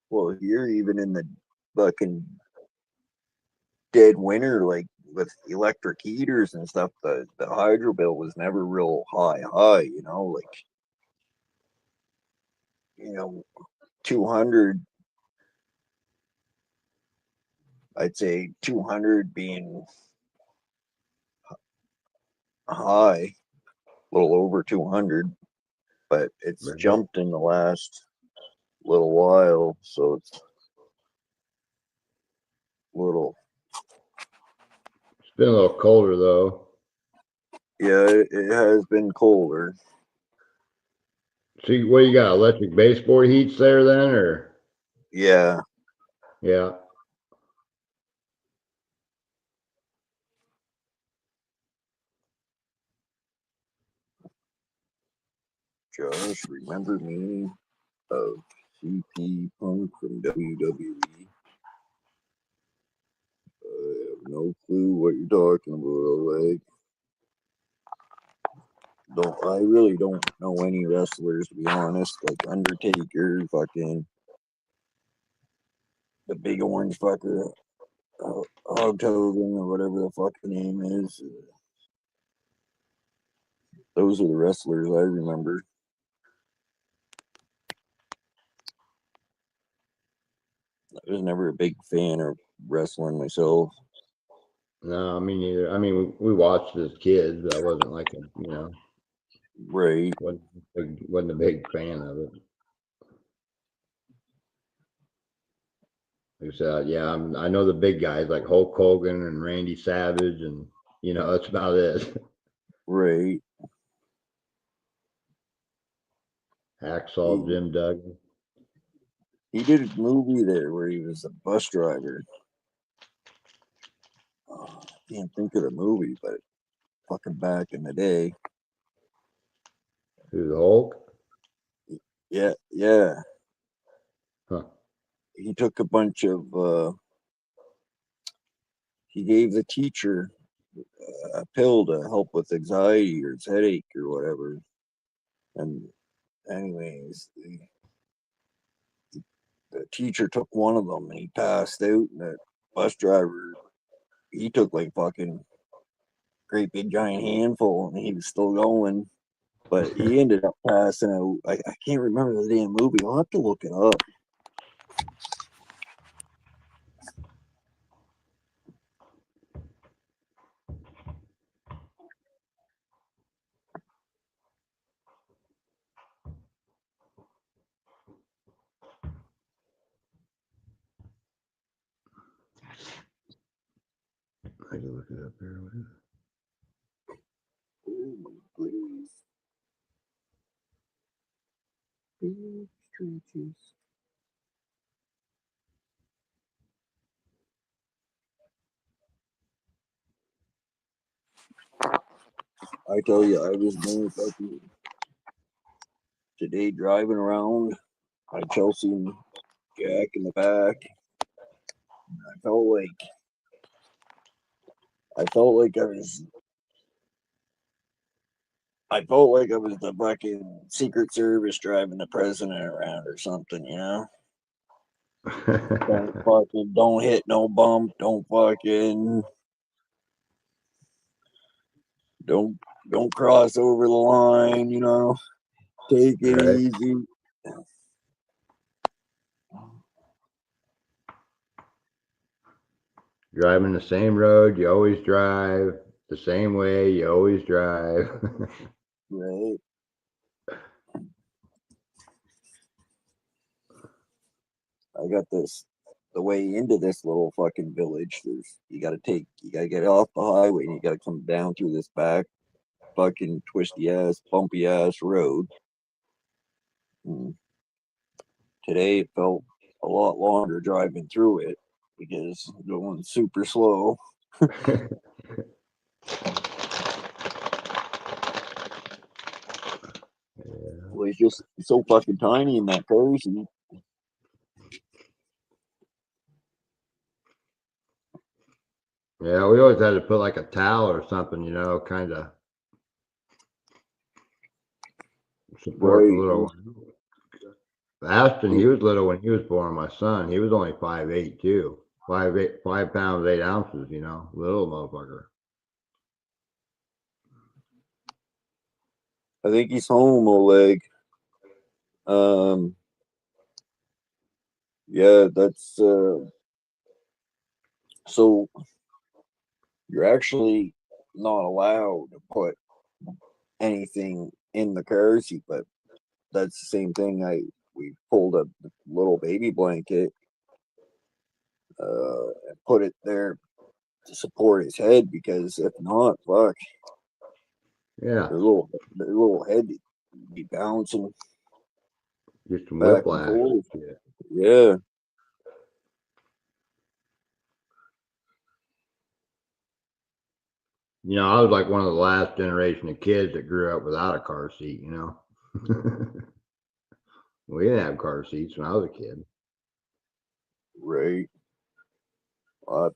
Speaker 2: Well, you're even in the fucking dead winter, like with electric heaters and stuff. The hydro bill was never real high. You know, like 200. I'd say 200 being high, a little over 200, but it's
Speaker 3: Right.
Speaker 2: jumped in the last little while, so it's a little.
Speaker 3: It's been a little colder though.
Speaker 2: Yeah, it has been colder.
Speaker 3: See, what you got? Electric baseboard heats there then, or
Speaker 2: Yeah,
Speaker 3: yeah?
Speaker 2: Josh, remember me of CP Punk from WWE? I have no clue what you're talking about. I really don't know any wrestlers, to be honest. Like Undertaker, fucking the big orange fucker, Hulk Hogan, or whatever the fucking name is. Those are the wrestlers I remember. I was never a big fan of wrestling myself.
Speaker 3: No, me neither. I mean, we watched as kids, but I wasn't like a,
Speaker 2: Right.
Speaker 3: wasn't a big fan of it. Like I said, yeah, I know the big guys like Hulk Hogan and Randy Savage, and that's about it.
Speaker 2: Right.
Speaker 3: Hacksaw Jim Duggan.
Speaker 2: He did a movie there where he was a bus driver. I can't think of the movie, but fucking back in the day.
Speaker 3: Who's the Hulk?
Speaker 2: Yeah, yeah.
Speaker 3: Huh.
Speaker 2: He took a bunch of he gave the teacher a pill to help with anxiety or his headache or whatever. And anyways, the teacher took one of them and he passed out, and the bus driver, he took like fucking great big giant handful and he was still going, but he ended up passing out. I can't remember the damn movie. I'll have to look it up.
Speaker 3: I can look it up here.
Speaker 2: Oh, please. Big stretches. I tell you, I was more fucking today driving around. I had Chelsea and Jack in the back. I felt like I felt like I was the fucking Secret Service driving the president around or something, you know? Don't hit no bump, don't cross over the line, you know? Take it
Speaker 3: Right.
Speaker 2: easy.
Speaker 3: Driving the same road you always drive, the same way you always drive.
Speaker 2: Right. I got this. The way into this little fucking village, you gotta get off the highway and you gotta come down through this back fucking twisty ass, bumpy ass road. And today it felt a lot longer driving through it because going super slow. Well, it's just so fucking tiny in that car seat.
Speaker 3: Yeah, we always had to put like a towel or something, kind of support the
Speaker 2: Right.
Speaker 3: little one. Ashton, he was little when he was born. My son, he was only 5'8" too. 5 pounds 8 ounces. Little motherfucker.
Speaker 2: I think he's home, Oleg. Um, yeah, that's so you're actually not allowed to put anything in the car seat, but that's the same thing. We pulled a little baby blanket and put it there to support his head because if not, fuck,
Speaker 3: Yeah,
Speaker 2: their little head would be bouncing
Speaker 3: just some
Speaker 2: back and
Speaker 3: whiplash.
Speaker 2: forth.
Speaker 3: Yeah.
Speaker 2: Yeah,
Speaker 3: I was like one of the last generation of kids that grew up without a car seat. We didn't have car seats when I was a kid.
Speaker 2: right.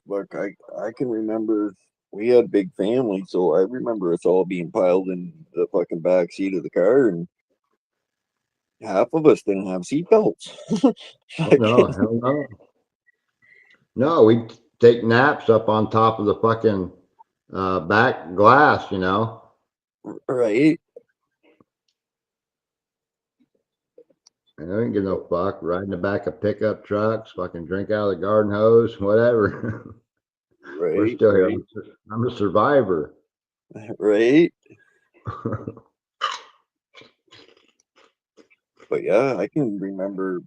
Speaker 2: Look, I can remember we had big family, so I remember us all being piled in the fucking back seat of the car, and half of us didn't have seatbelts.
Speaker 3: Oh, no, hell no. No, we take naps up on top of the fucking back glass.
Speaker 2: Right?
Speaker 3: And I didn't give no fuck. Ride in the back of pickup trucks, fucking drink out of the garden hose, whatever. We're
Speaker 2: Right?
Speaker 3: still here.
Speaker 2: Right?
Speaker 3: I'm a survivor.
Speaker 2: Right? But yeah, I can remember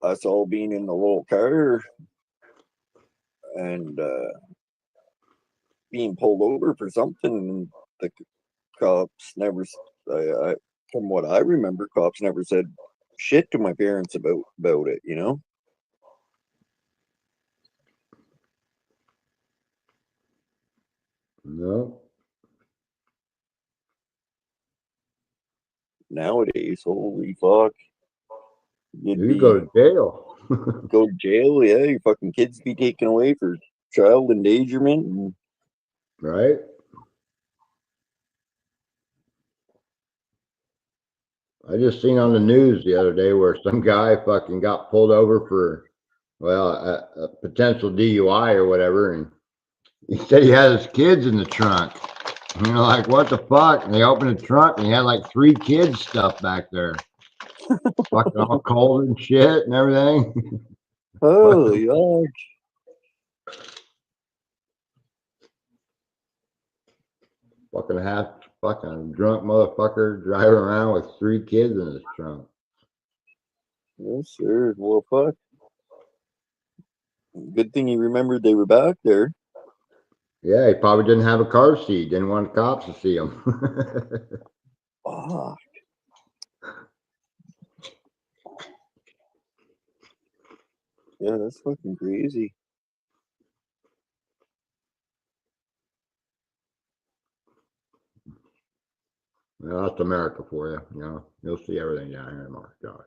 Speaker 2: us all being in the little car and being pulled over for something. And the cops never, from what I remember, cops never said shit to my parents about it.
Speaker 3: No,
Speaker 2: Nowadays, holy fuck, you'd
Speaker 3: you go
Speaker 2: be
Speaker 3: to jail.
Speaker 2: go to jail. Yeah, your fucking kids be taken away for child endangerment. And
Speaker 3: Right? I just seen on the news the other day where some guy fucking got pulled over for, well, a potential DUI or whatever, and he said he had his kids in the trunk. And you're like, what the fuck? And they opened the trunk and he had like 3 kids stuff back there. Fucking all cold and shit and everything.
Speaker 2: oh yeah,
Speaker 3: Fucking half fucking drunk motherfucker driving around with 3 kids in his trunk.
Speaker 2: yes sir. Well, fuck. Good thing you remembered they were back there.
Speaker 3: Yeah, he probably didn't have a car seat. Didn't want the cops to see him.
Speaker 2: Ah, yeah, that's fucking crazy.
Speaker 3: Well, that's America for you. You'll see everything down here in America.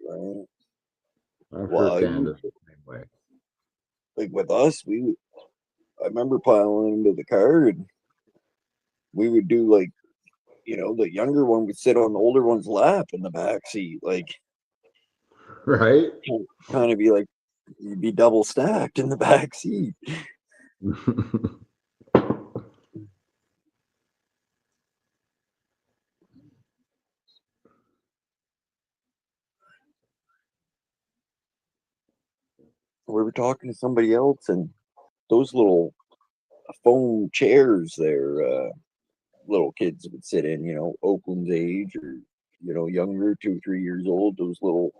Speaker 2: Right?
Speaker 3: I'm
Speaker 2: Well,
Speaker 3: sure Canada's the same way.
Speaker 2: like with us, I remember piling into the car and we would do like, the younger one would sit on the older one's lap in the back seat, like
Speaker 3: Right?
Speaker 2: kind of be like you'd be double stacked in the back seat. We were talking to somebody else and those little foam chairs there, little kids would sit in, you know, Oakland's age or, you know, younger, 2, 3 years old. Those little,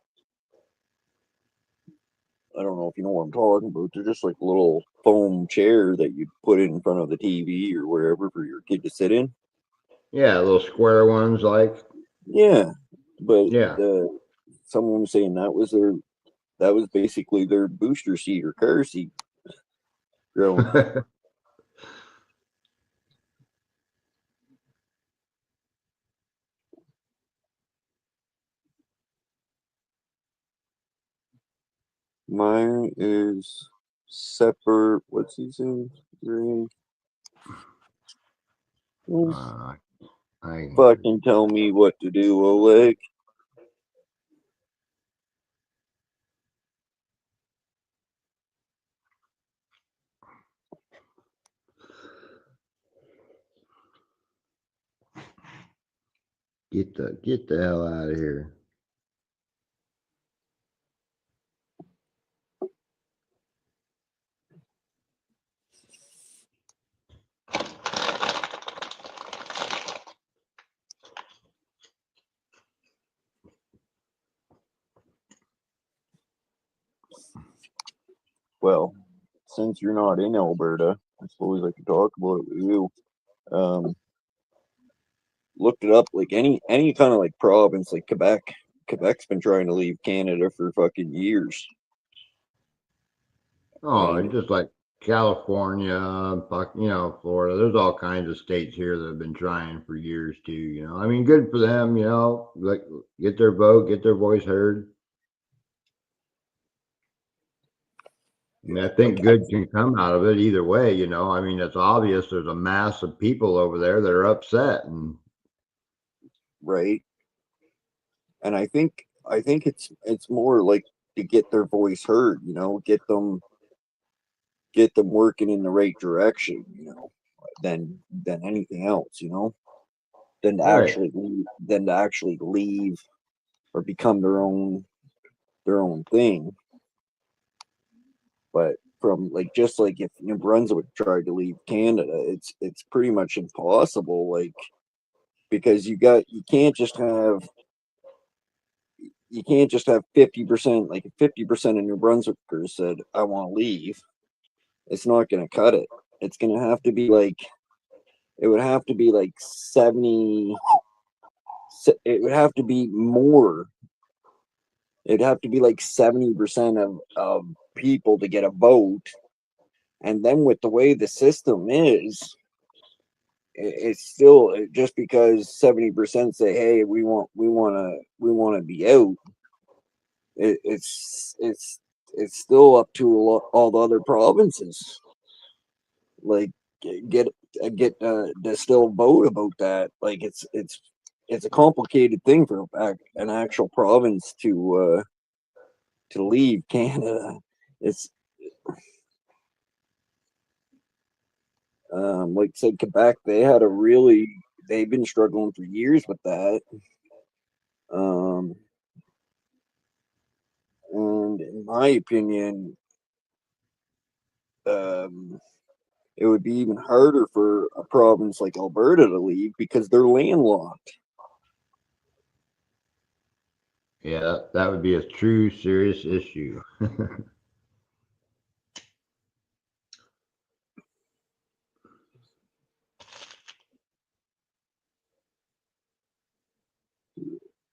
Speaker 2: I don't know if you know what I'm talking about. They're just like a little foam chair that you put in front of the TV or wherever for your kid to sit in.
Speaker 3: Yeah, little square ones, like.
Speaker 2: Yeah, but
Speaker 3: Yeah.
Speaker 2: someone was saying that was basically their booster seat or car seat growing up. Mine is separate. What's his name?
Speaker 3: I
Speaker 2: Fucking tell me what to do, Oleg.
Speaker 3: get the hell out of here.
Speaker 2: Well, since you're not in Alberta, I suppose I could talk about it with you. Looked it up, like any kind of like province, like Quebec. Quebec's been trying to leave Canada for fucking years.
Speaker 3: Oh,
Speaker 2: And
Speaker 3: it's just like California, Florida. There's all kinds of states here that have been trying for years too. I mean, good for them. Like get their vote, get their voice heard. I mean, I think good can come out of it either way. I mean, it's obvious there's a mass of people over there that are upset, and
Speaker 2: right, and I think it's more like to get their voice heard. Get them working in the right direction. Than anything else. Than to
Speaker 3: right.
Speaker 2: actually leave or become their own thing. But from like just like if New Brunswick tried to leave Canada, it's pretty much impossible. Like because you can't just have 50%. Like if 50% of New Brunswickers said I want to leave, it's not going to cut it. It's going to have to be like it would have to be like 70. It would have to be more. It'd have to be like 70% of people to get a vote. And then with the way the system is, it's still just because 70% say, "Hey, we want to be out." It's still up to all the other provinces. Like get to still vote about that. Like it's a complicated thing for an actual province to leave Canada. It's like I said, Quebec, they've been struggling for years with that. And in my opinion, it would be even harder for a province like Alberta to leave because they're landlocked.
Speaker 3: Yeah, that would be a true serious issue.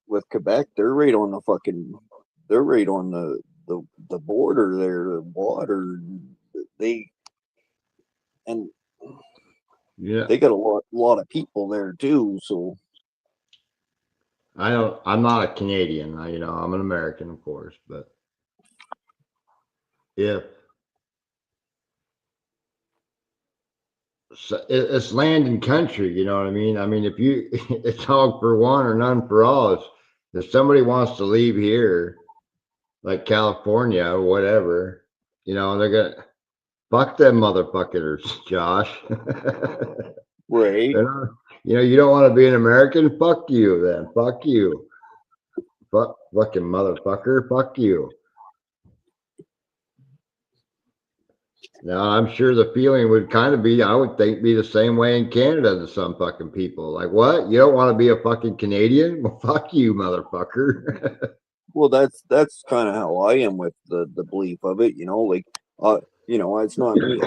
Speaker 2: With Quebec, they're right on the border there, the water. They and
Speaker 3: Yeah,
Speaker 2: they got a lot of people there too. So
Speaker 3: I'm not a Canadian. I'm an American, of course, but if it's land and country, you know what I mean? I mean, if you, it's all for one or none for all. If somebody wants to leave here, like California or whatever, they're gonna fuck them motherfuckers, Josh.
Speaker 2: right,
Speaker 3: They're not, you don't want to be an American? Fuck you then. Fuck you. Fucking motherfucker. Fuck you. Now, I'm sure the feeling would kind of be, I would think, be the same way in Canada to some fucking people. Like, what? You don't want to be a fucking Canadian? Well, fuck you, motherfucker.
Speaker 2: Well, that's kind of how I am with the belief of it. Like, it's not me.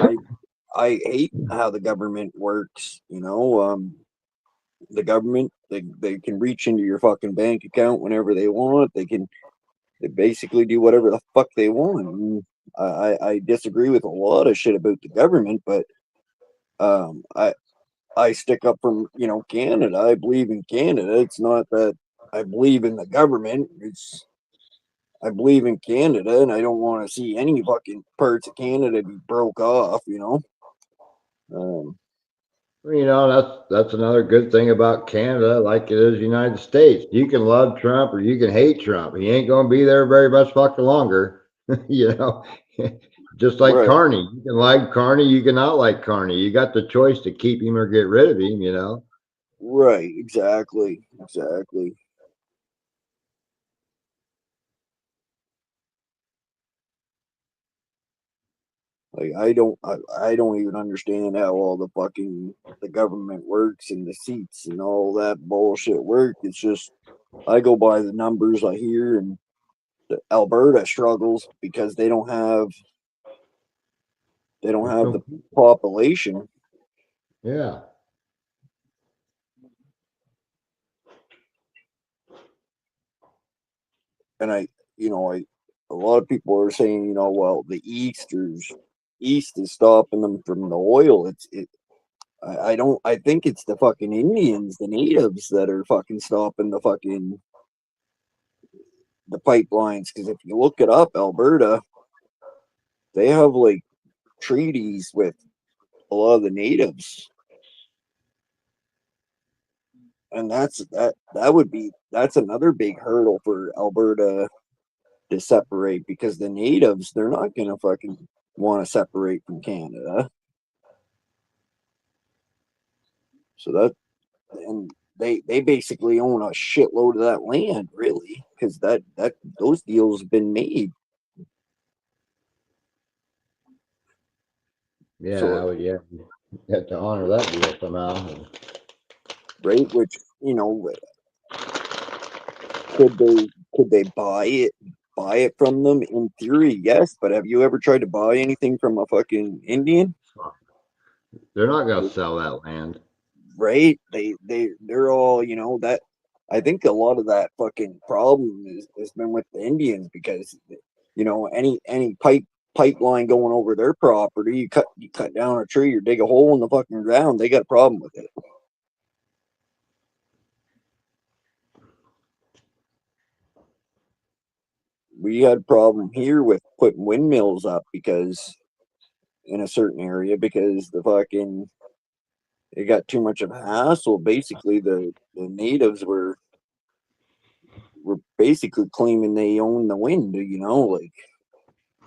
Speaker 2: I hate how the government works. The government, they can reach into your fucking bank account whenever they want. They basically do whatever the fuck they want. And I disagree with a lot of shit about the government, but I stick up from Canada. I believe in Canada. It's not that I believe in the government. It's I believe in Canada, and I don't want to see any fucking parts of Canada be broke off. Um,
Speaker 3: That's another good thing about Canada, like it is United States. You can love Trump or you can hate Trump. He ain't gonna be there very much fucking longer. you know, just like
Speaker 2: right,
Speaker 3: Carney. You can like Carney, you cannot like Carney. You got the choice to keep him or get rid of him.
Speaker 2: right, exactly. Like I don't even understand how all the government works and the seats and all that bullshit work. It's just I go by the numbers I hear, and Alberta struggles because they don't have
Speaker 3: No-
Speaker 2: the population.
Speaker 3: Yeah.
Speaker 2: And a lot of people are saying, well, the East is stopping them from the oil. I don't, I think it's the fucking Indians, the natives that are fucking stopping the pipelines. Because if you look it up, Alberta, they have like treaties with a lot of the natives. And that's another big hurdle for Alberta to separate, because the natives, they're not gonna fucking want to separate from Canada. So and they basically own a shitload of that land, really, because that those deals have been made.
Speaker 3: Yeah, I
Speaker 2: So
Speaker 3: would, yeah. You have to honor that deal somehow.
Speaker 2: right, which could they buy it from them? In theory, yes, but have you ever tried to buy anything from a fucking Indian?
Speaker 3: They're not gonna sell that land.
Speaker 2: Right? They're all that. I think a lot of that fucking problem has been with the Indians, because any pipeline going over their property, you cut down a tree or dig a hole in the fucking ground, they got a problem with it. We had a problem here with putting windmills up, because in a certain area, because the fucking it got too much of a hassle. Basically, the natives were basically claiming they own the wind. Like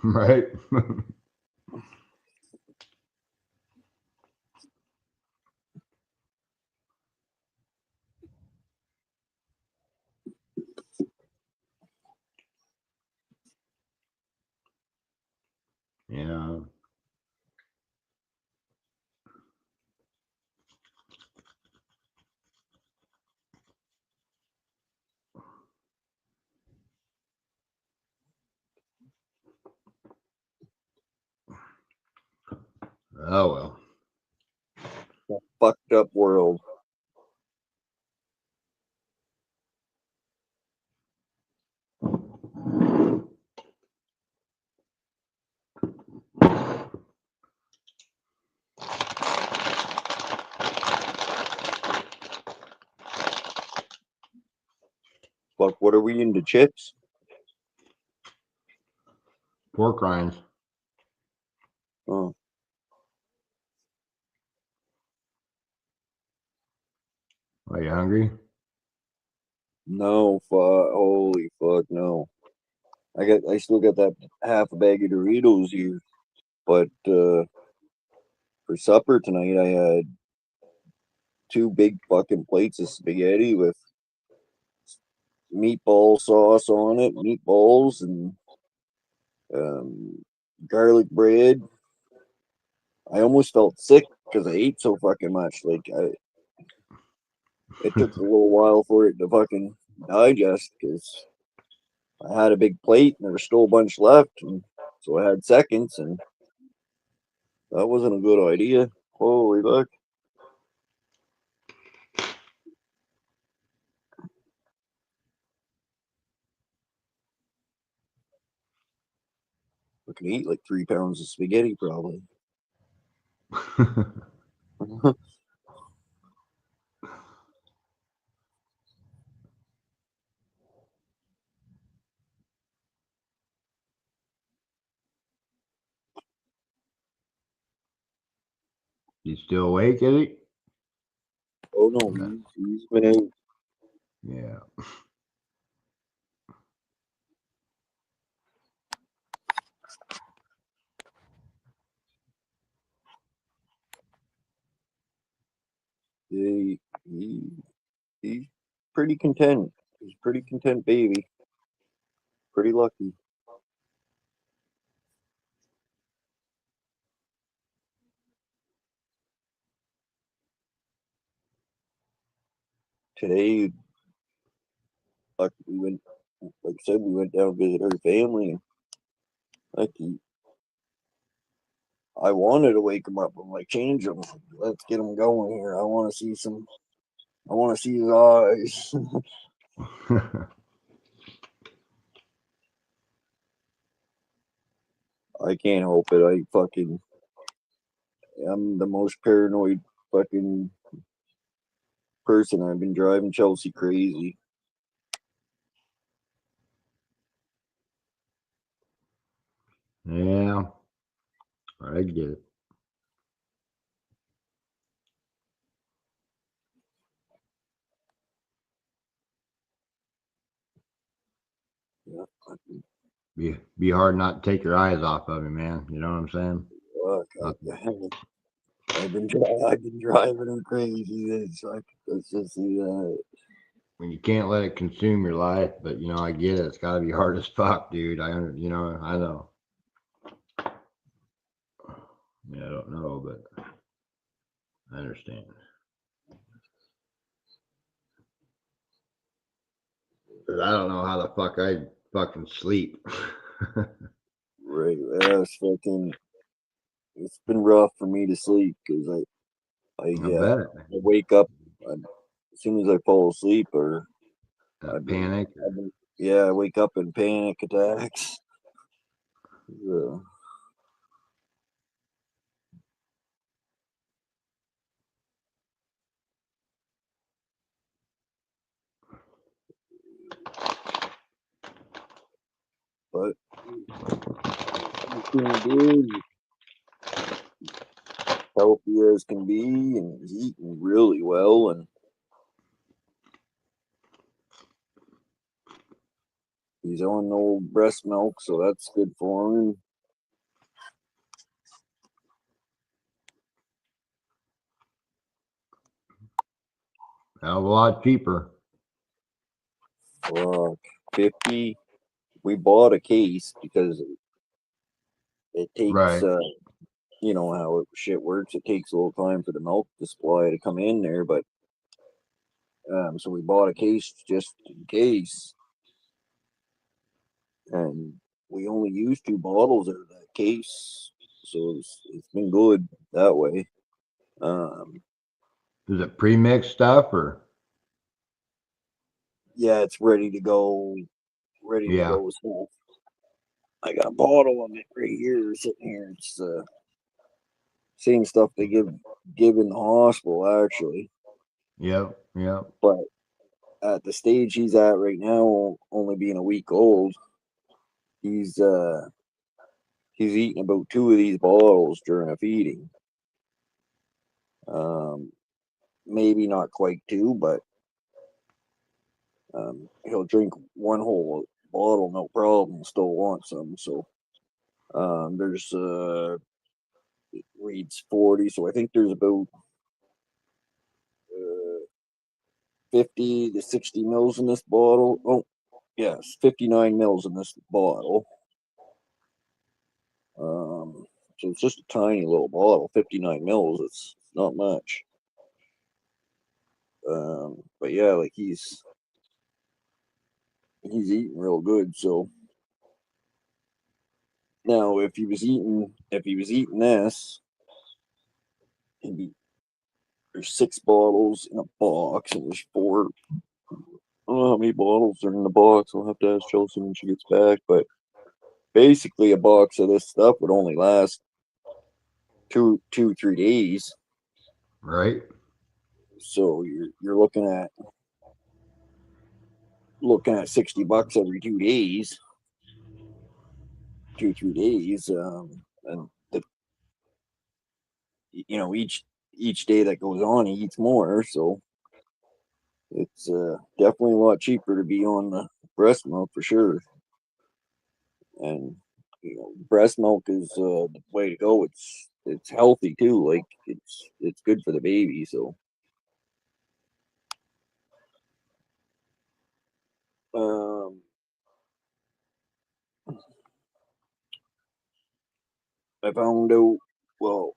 Speaker 3: Right. Yeah. Oh well.
Speaker 2: a fucked up world. Fuck, what are we into, chips?
Speaker 3: Pork rinds.
Speaker 2: Oh,
Speaker 3: Are you hungry?
Speaker 2: no, fuck, holy fuck, no. I still got that half a bag of Doritos here, but for supper tonight I had two big fucking plates of spaghetti with meatball sauce on it, meatballs, and um, garlic bread, I almost felt sick because I ate so fucking much. Like it took a little while for it to fucking digest because I had a big plate and there was still a bunch left, and so I had seconds, and that wasn't a good idea. Holy fuck! I could eat like 3 pounds of spaghetti probably.
Speaker 3: You still awake, is he?
Speaker 2: Oh no, he's been out.
Speaker 3: Yeah.
Speaker 2: He's pretty content. He's a pretty content baby. Pretty lucky. Today, like we went, like I said, we went down to visit her family. And like I wanted to wake him up. I'm like, change him. Let's get him going here. I want to see some. I want to see his eyes. I can't help it. I'm the most paranoid fucking person. I've been driving Chelsea crazy.
Speaker 3: Yeah. I get it.
Speaker 2: Yeah,
Speaker 3: Be hard not to take your eyes off of him, man. You know what I'm saying?
Speaker 2: I've been driving her crazy. Let's just see that.
Speaker 3: When you can't let it consume your life, but you know, I get it. It's got to be hard as fuck, dude. I know. Yeah, I don't know, but I understand. Cause I don't know how the fuck I fucking sleep.
Speaker 2: Right, it's been rough for me to sleep because
Speaker 3: I bet.
Speaker 2: I wake up as soon as I fall asleep, or
Speaker 3: Panic.
Speaker 2: I wake up in panic attacks. Yeah. But he's doing good, healthy as can be, and he's eating really well, and he's on old breast milk, so that's good for him.
Speaker 3: Hell of a lot cheaper.
Speaker 2: Fuck, 50. We bought a case because it takes,
Speaker 3: Right.
Speaker 2: you know how shit works. It takes a little time for the milk supply to come in there, but so we bought a case just in case, and we only used 2 bottles out of that case, so it's been good that way.
Speaker 3: Is it pre-mixed stuff or?
Speaker 2: Yeah, it's ready to go. Ready to
Speaker 3: Yeah.
Speaker 2: go stuff. I got a bottle of it right here, sitting here. It's same stuff they give in the hospital, actually.
Speaker 3: Yep.
Speaker 2: But at the stage he's at right now, only being a week old, he's eating about 2 of these bottles during a feeding. Maybe not quite 2, but he'll drink 1 whole bottle no problem. Still want some, so there's it reads 40, so I think there's about 50 to 60 mils in this bottle. Oh, yes, 59 mils in this bottle. So it's just a tiny little bottle, 59 mils. It's not much. But yeah, like he's eating real good. So now if he was eating this, he'd be, there's 6 bottles in a box, and there's 4. I don't know how many bottles are in the box. I'll have to ask Chelsea when she gets back. But basically, a box of this stuff would only last 3 days.
Speaker 3: Right.
Speaker 2: So you're looking at $60 every 2 days, 3 days. And each day that goes on, he eats more. So it's definitely a lot cheaper to be on the breast milk for sure. And breast milk is the way to go. It's healthy too. Like it's good for the baby. So I found out, well,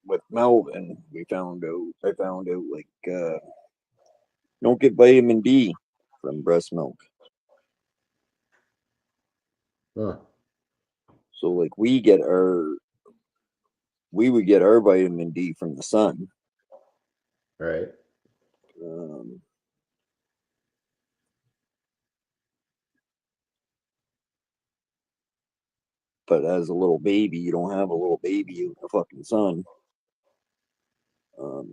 Speaker 2: with Melvin, I found out like don't get vitamin D from breast milk.
Speaker 3: Huh.
Speaker 2: So like we would get our vitamin D from the sun.
Speaker 3: Right.
Speaker 2: But as a little baby, you don't have a little baby in the fucking sun.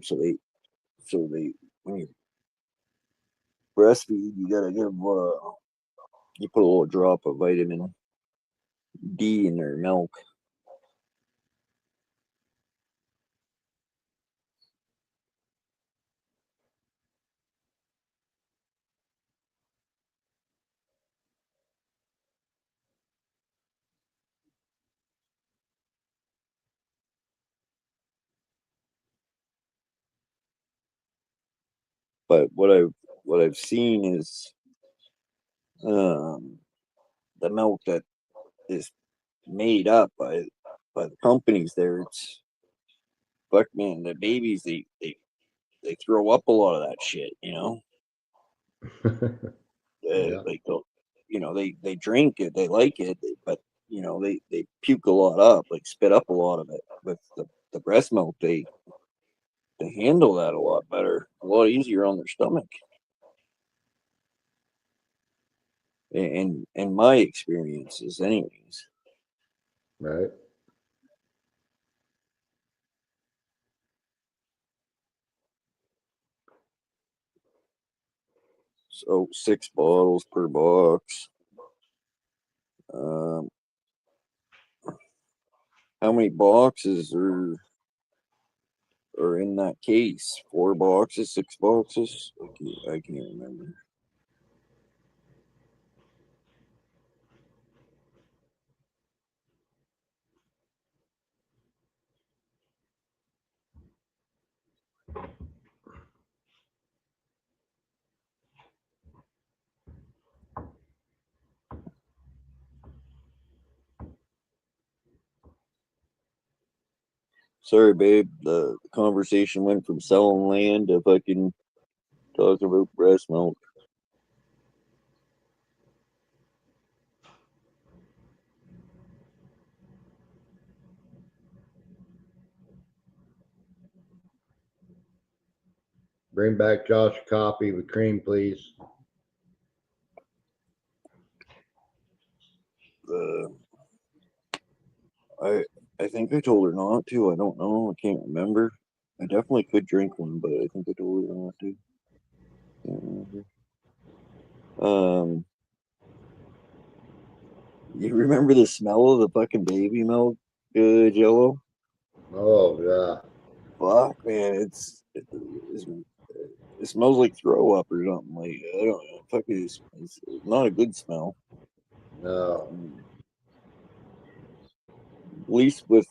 Speaker 2: So they when you breastfeed, you gotta give you put a little drop of vitamin D in their milk. But what I've seen is the milk that is made up by the companies there. It's fuck man, the babies they throw up a lot of that shit.
Speaker 3: Yeah.
Speaker 2: Like they drink it, they like it, but they puke a lot up, like spit up a lot of it. With the breast milk, they handle that a lot better, a lot easier on their stomach. In my experiences, anyways.
Speaker 3: Right.
Speaker 2: So 6 bottles per box. Um, how many boxes are in that case? 4 boxes, 6 boxes? I can't remember. Sorry, babe. The conversation went from selling land to fucking talking about breast milk.
Speaker 3: Bring back Josh a coffee with cream, please.
Speaker 2: I think I told her not to. I don't know. I can't remember. I definitely could drink one, but I think I told her not to. Can't remember. You remember the smell of the fucking baby milk, Jello?
Speaker 3: Oh yeah.
Speaker 2: Fuck, man, it smells like throw up or something. Like I don't know. Fuck, it's not a good smell.
Speaker 3: No.
Speaker 2: At least with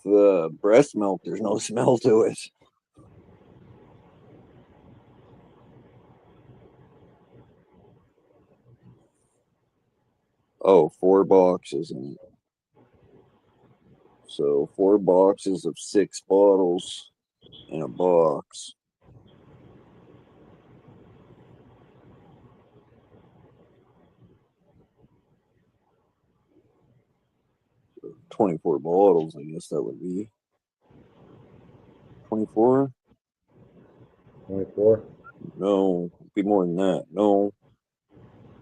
Speaker 2: breast milk, there's no smell to it. Oh, 4 boxes and So 4 boxes of 6 bottles in a box. So 24 bottles, I guess that would be. 24?
Speaker 3: 24.
Speaker 2: No, it'd be more than that. No.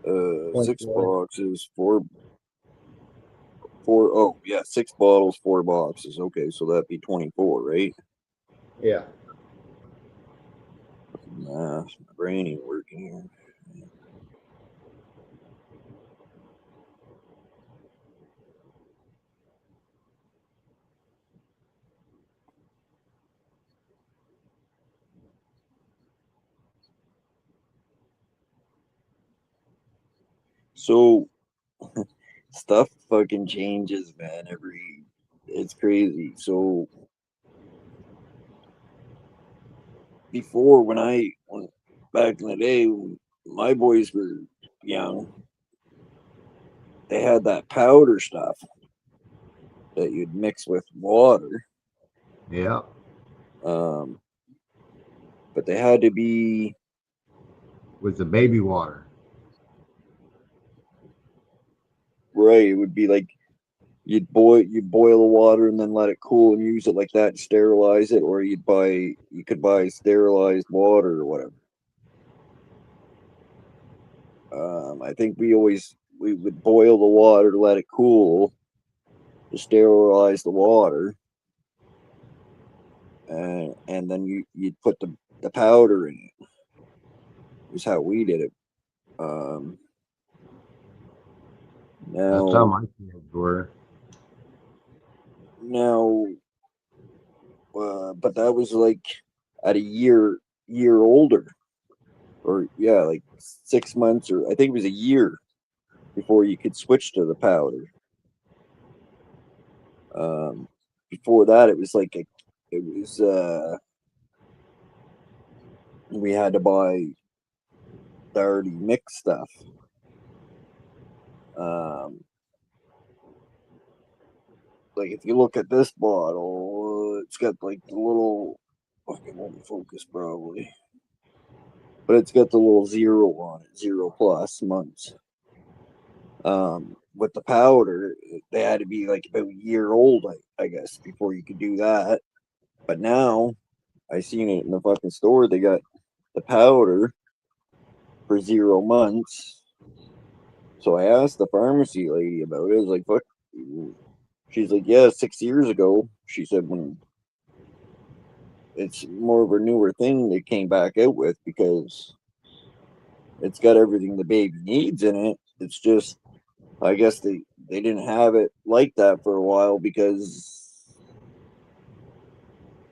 Speaker 2: 6
Speaker 3: 24.
Speaker 2: boxes, 4. Oh, yeah, 6 bottles, 4 boxes. Okay, so that'd be 24, right?
Speaker 3: Yeah.
Speaker 2: Nah, my brain ain't working here. So stuff fucking changes, man. It's crazy. So before, when back in the day, when my boys were young, they had that powder stuff that you'd mix with water.
Speaker 3: Yeah.
Speaker 2: But they had to be
Speaker 3: With the baby water.
Speaker 2: right. It would be like you'd boil the water and then let it cool and use it like that and sterilize it, or you could buy sterilized water or whatever. I think we would boil the water to let it cool to sterilize the water, and then you'd put the powder in it. Is how we did it.
Speaker 3: That's how
Speaker 2: Now
Speaker 3: my kids were.
Speaker 2: now, but that was like at a year older, or yeah, like 6 months, or I think it was a year before you could switch to the powder. Before that, it was like we had to buy the already mixed stuff. Like if you look at this bottle, it's got like the little fucking won't focus probably, but it's got the little 0 on it, 0+ months. With the powder, they had to be like about a year old, I guess, before you could do that. But now I seen it in the fucking store. They got the powder for 0 months. So I asked the pharmacy lady about it. I was like, fuck. She's like, yeah, 6 years ago. She said when it's more of a newer thing they came back out with, because it's got everything the baby needs in it. It's just, I guess they didn't have it like that for a while, because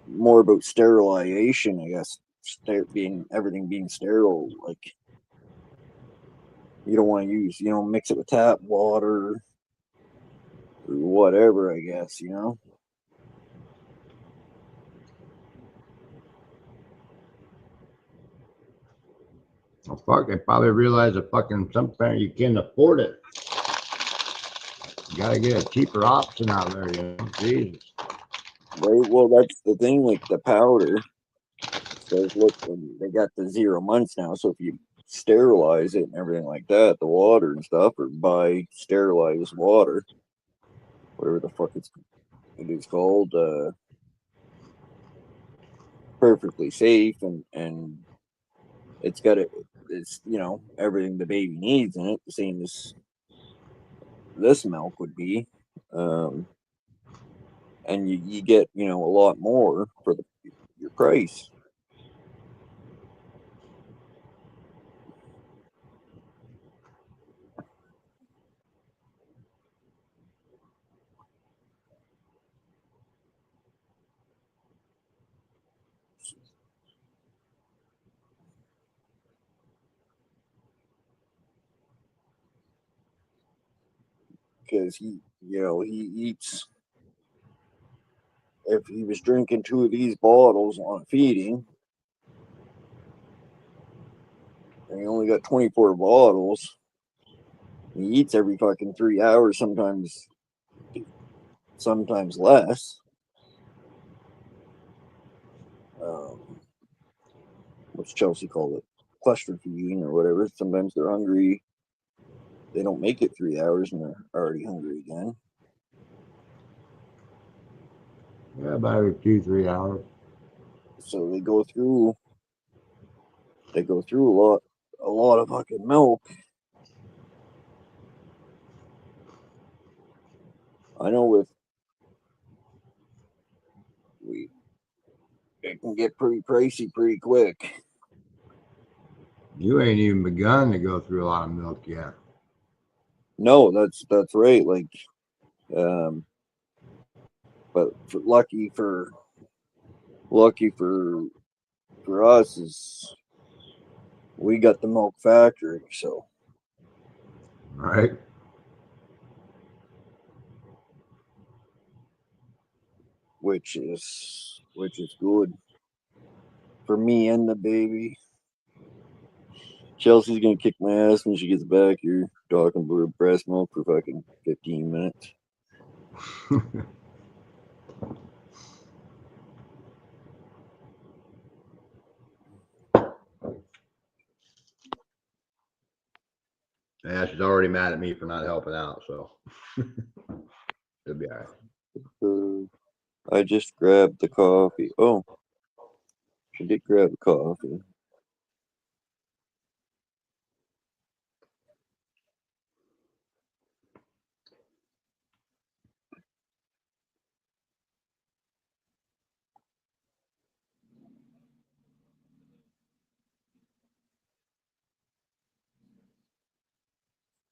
Speaker 2: more about sterilization, I guess, everything being sterile. Like you don't want to mix it with tap water or whatever, I guess,
Speaker 3: Well, fuck, they probably realized that fucking sometimes you can't afford it. You gotta get a cheaper option out there, Jesus.
Speaker 2: Right. Well, that's the thing, like the powder. So look, they got the 0 months now. So if you sterilize it and everything like that, the water and stuff, or buy sterilized water, whatever the fuck it is called, perfectly safe, and it's got everything the baby needs in it, the same as this milk would be. And you get a lot more for your price. Because he eats, if he was drinking 2 of these bottles on feeding, and he only got 24 bottles, he eats every fucking 3 hours, sometimes sometimes less. What's Chelsea called it? Cluster feeding or whatever. Sometimes they're hungry. They don't make it 3 hours and they're already hungry again.
Speaker 3: Yeah, about every 2-3 hours.
Speaker 2: So they go through a lot of fucking milk. I know it can get pretty pricey pretty quick.
Speaker 3: You ain't even begun to go through a lot of milk yet.
Speaker 2: No, that's right. Like, but lucky for us is we got the milk factory, so
Speaker 3: Right?
Speaker 2: which is good for me and the baby. Chelsea's gonna kick my ass when she gets back here, talking about her breast milk for fucking 15 minutes.
Speaker 3: Yeah, she's already mad at me for not helping out, so it'll be all right.
Speaker 2: I just grabbed the coffee. Oh, she did grab the coffee.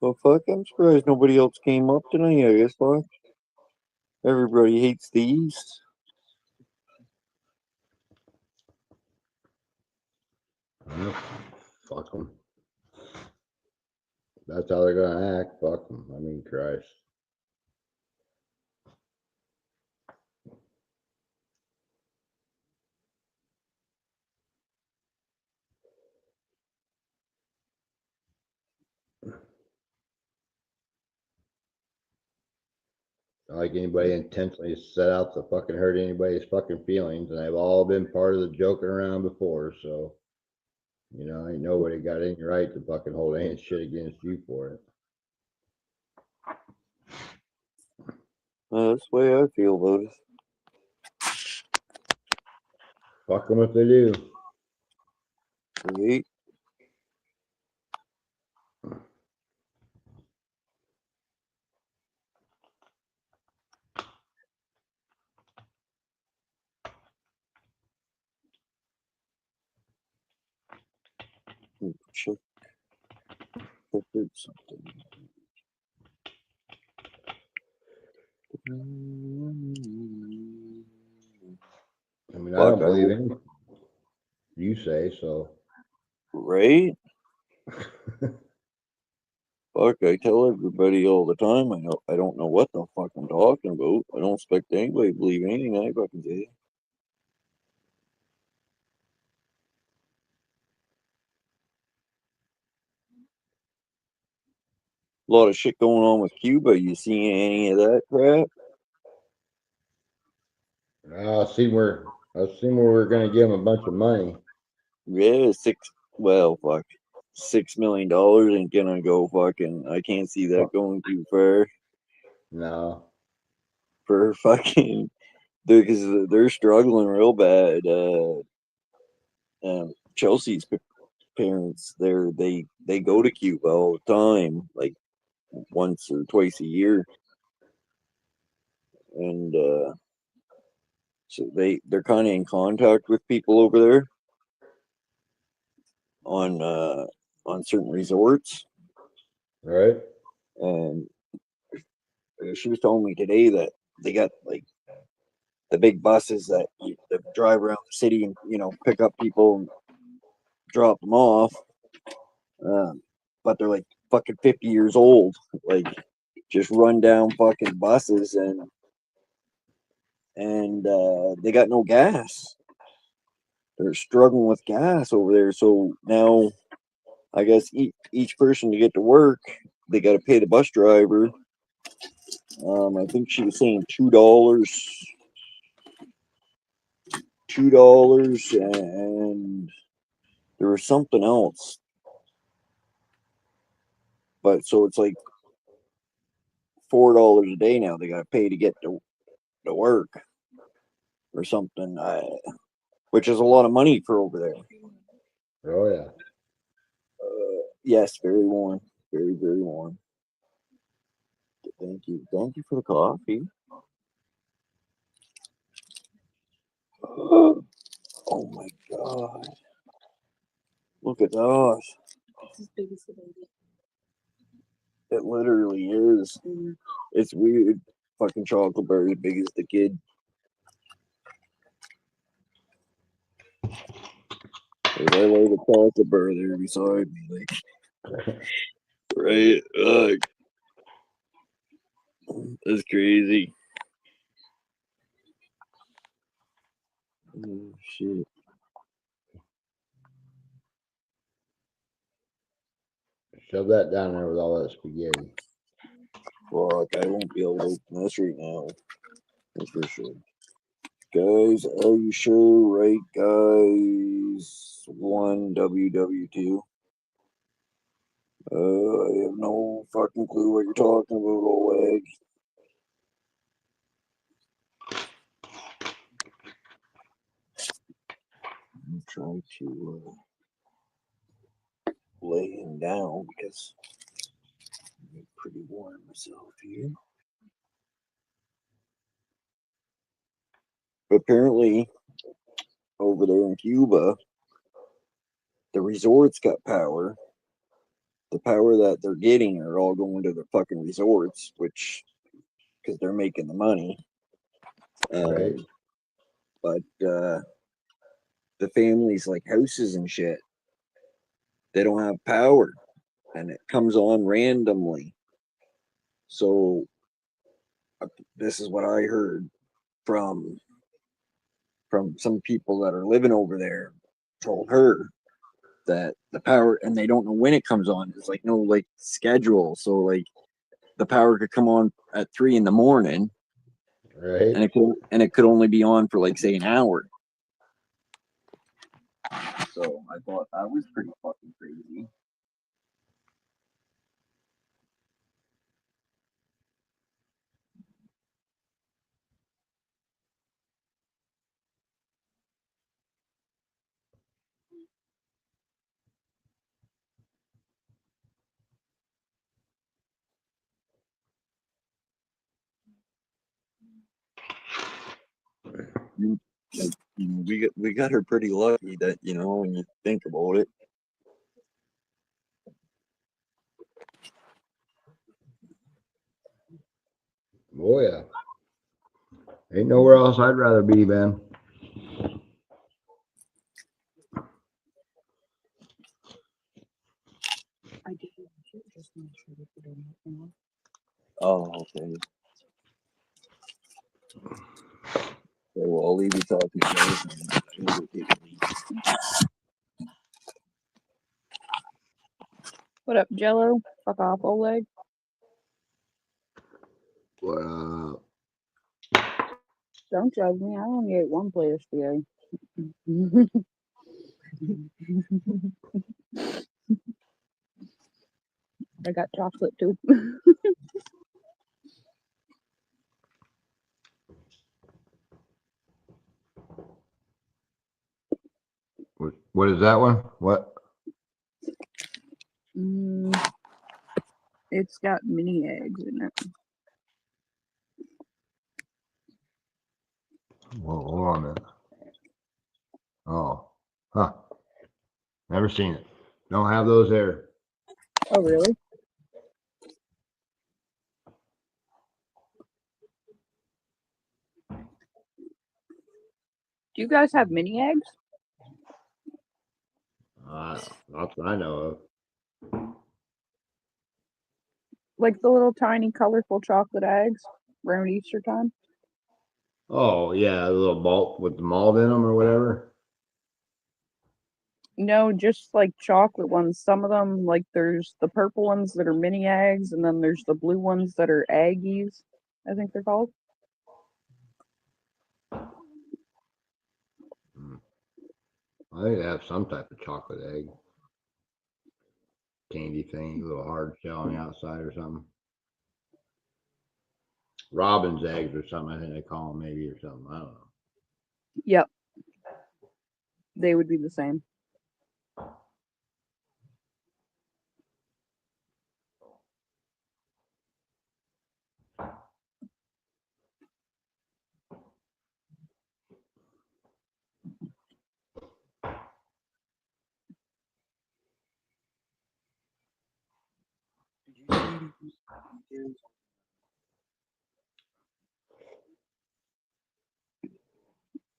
Speaker 2: Well, fuck, I'm surprised nobody else came up tonight, I guess, fuck. Everybody hates the East.
Speaker 3: Yep. Fuck them. That's how they're gonna act. Fuck them. I mean, Christ. Not like anybody intentionally set out to fucking hurt anybody's fucking feelings, and they've all been part of the joking around before, so you know, ain't nobody got any right to fucking hold any shit against you for it.
Speaker 2: That's the way I feel about it.
Speaker 3: Fuck them if they do.
Speaker 2: Right? Check. I heard something.
Speaker 3: I mean, I
Speaker 2: Fuck,
Speaker 3: don't believe anything you say, so.
Speaker 2: Right? Fuck, I tell everybody all the time. I don't know what the fuck I'm talking about. I don't expect anybody to believe anything I fucking say. A lot of shit going on with Cuba. You seen any of that crap?
Speaker 3: I see where we're gonna give them a bunch of money.
Speaker 2: Yeah, $6 million ain't gonna go fucking. I can't see that going too far
Speaker 3: No.
Speaker 2: for fucking. Because they're struggling real bad. Chelsea's parents, they go to Cuba all the time, like once or twice a year, and so they're kind of in contact with people over there on certain resorts.
Speaker 3: Right?
Speaker 2: And she was telling me today that they got like the big buses that drive around the city and pick up people and drop them off. But they're like fucking 50 years old, like just run down fucking buses, and they got no gas. They're struggling with gas over there. So now, I guess each person to get to work, they got to pay the bus driver I think she was saying $2, and there was something else. But so it's like $4 a day now. They got to pay to get to work or something, which is a lot of money for over there.
Speaker 3: Oh yeah.
Speaker 2: Yes, very warm, very warm. Thank you for the coffee. Oh my god! Look at those.
Speaker 4: It's as big as the baby.
Speaker 2: It literally is. It's weird. Fucking chocolate bar as big as the kid. Like, I like a chocolate bar there beside me, like right. That's crazy. Oh shit.
Speaker 3: Shove that down there with all that spaghetti.
Speaker 2: Fuck, I won't be able to open this right now. That's for sure. Guys, are you sure? Right, guys? 1WW2. I have no fucking clue what you're talking about, Oleg. I'm trying to lay him down because I'm pretty warm myself here. Apparently, over there in Cuba, the resorts got power. The power that they're getting are all going to the fucking resorts, which because they're making the money.
Speaker 3: Right.
Speaker 2: But the families like houses and shit, they don't have power, and it comes on randomly. So this is what I heard from some people that are living over there. Told her that the power, and they don't know when it comes on. It's like no like schedule. So like the power could come on at 3 in the morning,
Speaker 3: Right.
Speaker 2: and it could only be on for like say an hour. So I thought that was pretty fucking crazy. Like, we got her pretty lucky that when you think about it.
Speaker 3: Oh yeah. Ain't nowhere else I'd rather be, Ben.
Speaker 4: I did just make sure that you don't have one.
Speaker 2: Oh, okay. So I'll leave you talking. Guys, and go take a leak.
Speaker 4: What up, Jello? Fuck off, Oleg.
Speaker 3: Well,
Speaker 4: Don't judge me. I only ate one plate of spaghetti. I got chocolate too.
Speaker 3: what is that one? What?
Speaker 4: It's got mini eggs in it.
Speaker 3: Whoa, hold on a minute. Oh, huh. Never seen it. Don't have those there.
Speaker 4: Oh, really? Do you guys have mini eggs?
Speaker 3: That's what I know of.
Speaker 4: Like the little tiny colorful chocolate eggs around Easter time?
Speaker 3: Oh yeah, the little bulk with the mold in them or whatever.
Speaker 4: No, just like chocolate ones. Some of them, like there's the purple ones that are mini eggs, and then there's the blue ones that are eggies. I think they're called.
Speaker 3: I think they have some type of chocolate egg. Candy thing, a little hard shell on the outside or something. Robin's eggs or something, I think they call them maybe or something. I don't know.
Speaker 4: Yep. They would be the same.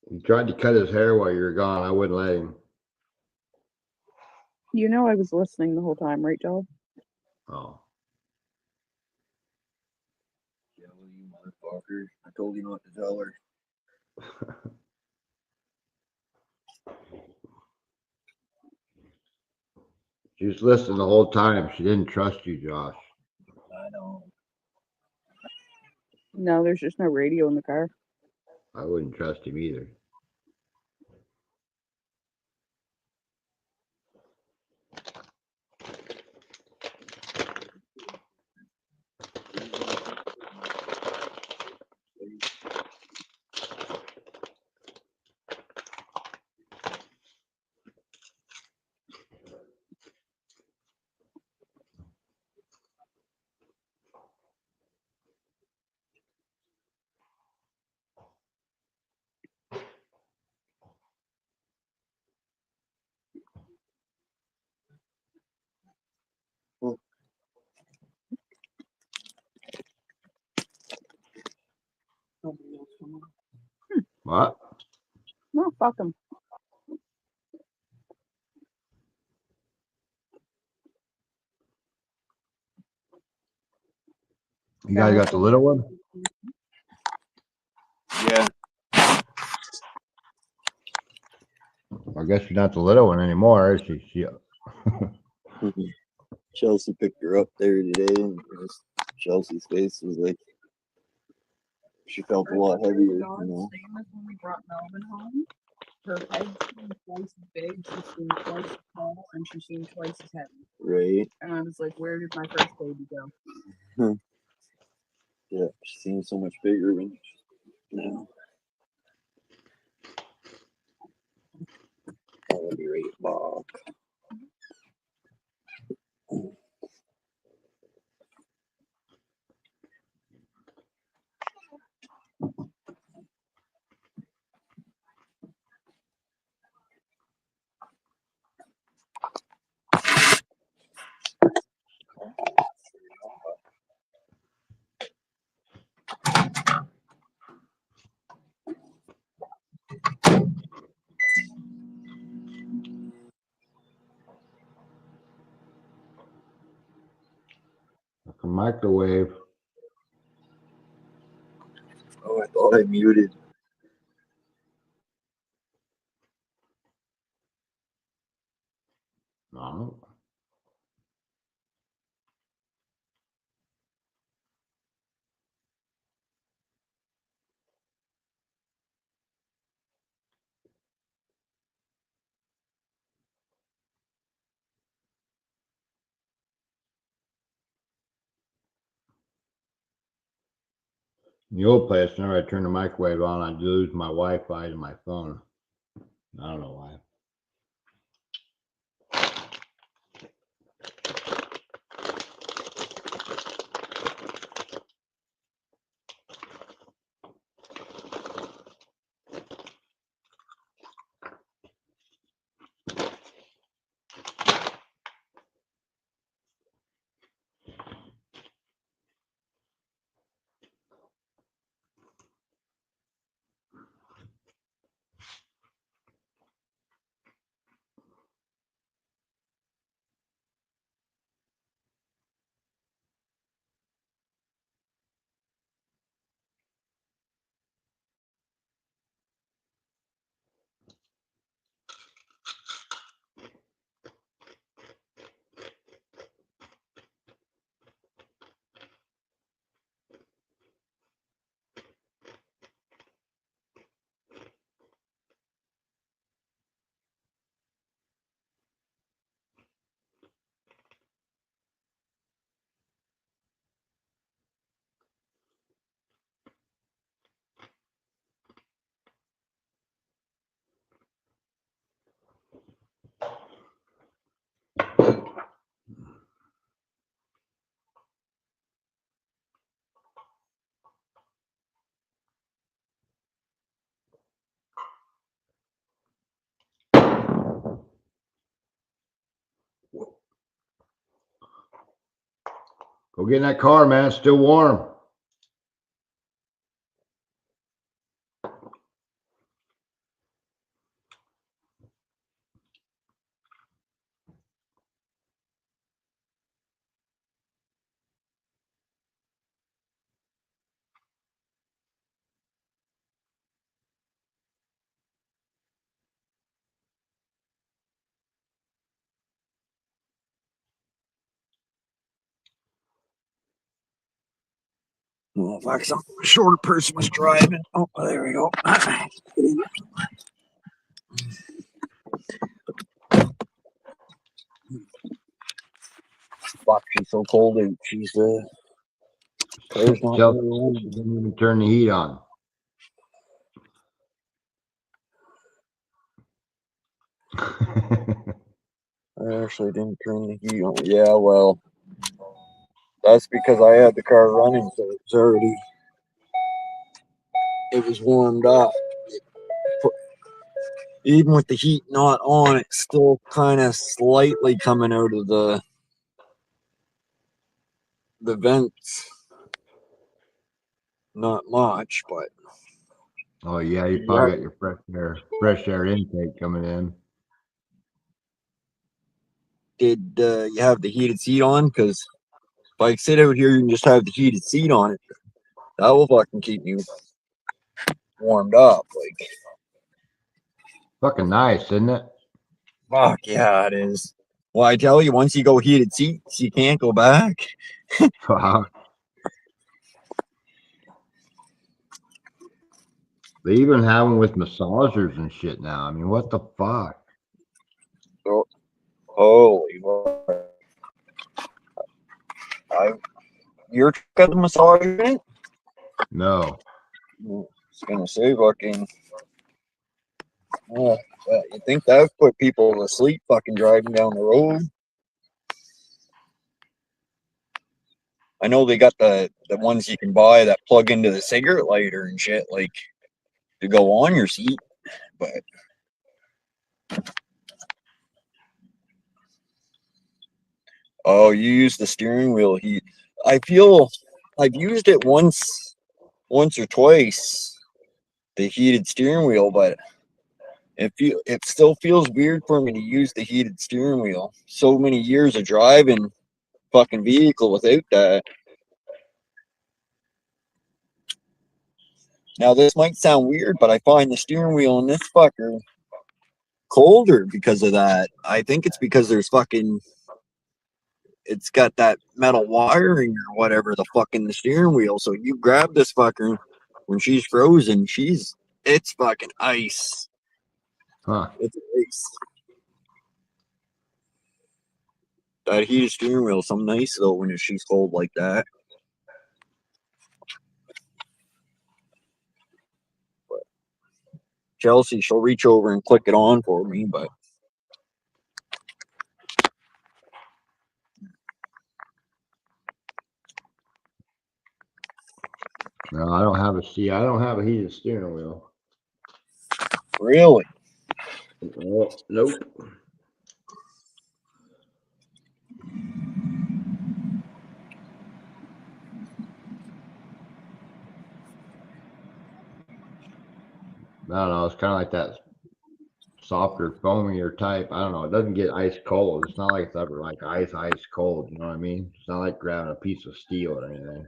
Speaker 3: He tried to cut his hair while you were gone. I wouldn't let him.
Speaker 4: You know I was listening the whole time, right, Joe?
Speaker 3: Oh.
Speaker 2: Yeah, well, you motherfucker. I told you not to tell her.
Speaker 3: She was listening the whole time. She didn't trust you, Josh.
Speaker 2: I know.
Speaker 4: No, there's just no radio in the car.
Speaker 3: I wouldn't trust him either. What?
Speaker 4: No, fuck them.
Speaker 3: You guys got the little one?
Speaker 2: Yeah.
Speaker 3: I guess you're not the little one anymore, is she?
Speaker 2: Chelsea picked her up there today, and Chelsea's face was like she felt a lot heavier, you know.
Speaker 4: Same as when we brought Melvin home. Her head seemed twice as big, she seemed twice as tall, and she seemed twice as heavy.
Speaker 2: Right.
Speaker 4: And I was like, where did my first baby go?
Speaker 2: Yeah, she seems so much bigger when now. I'll be right back.
Speaker 3: A microwave.
Speaker 2: Oh, I thought I muted.
Speaker 3: No. In the old place, whenever I turn the microwave on, I lose my Wi-Fi to my phone. I don't know why. Go get in that car, man. It's still warm.
Speaker 2: Well, if I some short person was driving. Oh, there we go. Fuck, she's so cold out. She's car's not
Speaker 3: Chelsea
Speaker 2: very warm.
Speaker 3: didn't even turn the heat on.
Speaker 2: I actually didn't turn the heat on. Yeah, well, that's because I had the car running, so it was warmed up. Even with the heat not on, it's still kind of slightly coming out of the vents. Not much, but
Speaker 3: Oh yeah, you probably got your fresh air intake coming in.
Speaker 2: did you have the heated seat on? Because if I sit out here and just have the heated seat on it, that will fucking keep you warmed up. Like,
Speaker 3: Fucking nice, isn't it?
Speaker 2: fuck yeah, it is. Well, I tell you, once you go heated seats, you can't go back.
Speaker 3: Wow. They even have them with massagers and shit now. I mean, what the fuck?
Speaker 2: So, holy fuck. You're got the massage in it?
Speaker 3: No.
Speaker 2: I was gonna say fucking. You think that would put people to sleep fucking driving down the road? I know they got the ones you can buy that plug into the cigarette lighter and shit, like to go on your seat, but oh, you use the steering wheel heat. I feel I've used it once or twice, the heated steering wheel, but it still feels weird for me to use the heated steering wheel. So many years of driving fucking vehicle without that. Now this might sound weird, but I find the steering wheel in this fucker colder because of that. I think it's because it's got that metal wiring or whatever the fuck in the steering wheel. So you grab this fucker when she's frozen, it's fucking ice.
Speaker 3: Huh.
Speaker 2: It's ice. That heated steering wheel is so nice though when she's cold like that. But Chelsea, she'll reach over and click it on for me, but
Speaker 3: No, I don't have a seat. I don't have a heated steering wheel.
Speaker 2: really,
Speaker 3: Oh, nope. I don't know. It's kind of like that softer, foamier type. I don't know. It doesn't get ice cold. It's not like it's ever like ice cold. You know what I mean? It's not like grabbing a piece of steel or anything.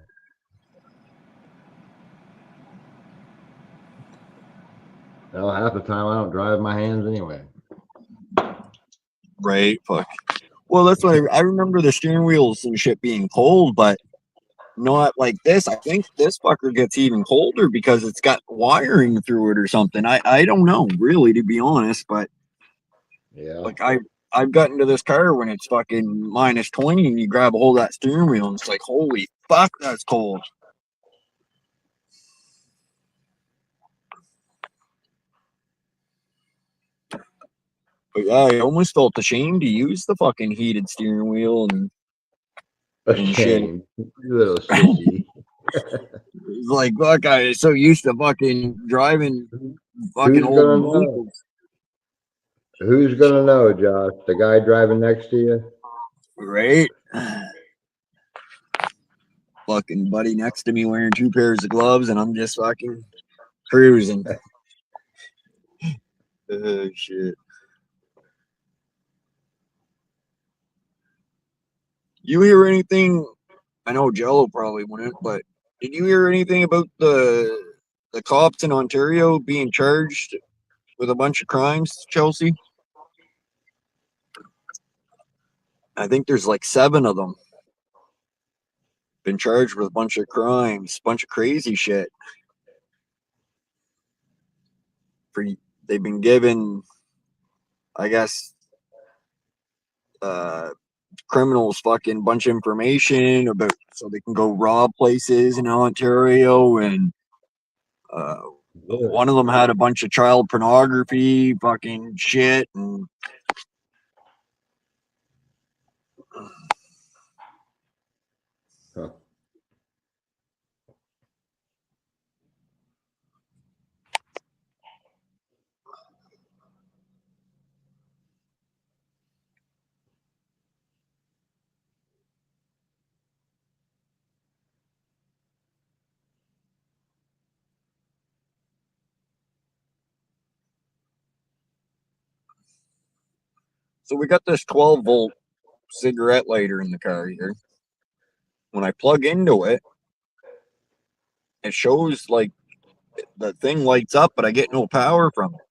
Speaker 3: Well, half the time I don't drive my hands anyway.
Speaker 2: right? Fuck. Well, that's what I remember the steering wheels and shit being cold, but not like this. I think this fucker gets even colder because it's got wiring through it or something. I don't know really, to be honest, but
Speaker 3: Yeah.
Speaker 2: like I've gotten to this car when it's fucking minus 20 and you grab a hold of that steering wheel and it's like, holy fuck, that's cold. But yeah, I almost felt ashamed to use the fucking heated steering wheel and shit.
Speaker 3: Ashamed. You little sissy.
Speaker 2: It's like, fuck, I so used to fucking driving fucking
Speaker 3: Who's
Speaker 2: old
Speaker 3: gonna know?
Speaker 2: vehicles.
Speaker 3: Who's gonna know, Josh? The guy driving next to you?
Speaker 2: Right? fucking buddy next to me wearing 2 pairs of gloves, and I'm just fucking cruising. Oh shit. You hear anything? I know Jello probably wouldn't, but did you hear anything about the cops in Ontario being charged with a bunch of crimes, Chelsea? I think there's like 7 of them been charged with a bunch of crimes, bunch of crazy shit. They've been given, I guess, criminals fucking bunch of information about so they can go rob places in Ontario, and one of them had a bunch of child pornography fucking shit, and
Speaker 3: Huh.
Speaker 2: so we got this 12-volt cigarette lighter in the car here. When I plug into it, it shows like the thing lights up, but I get no power from it.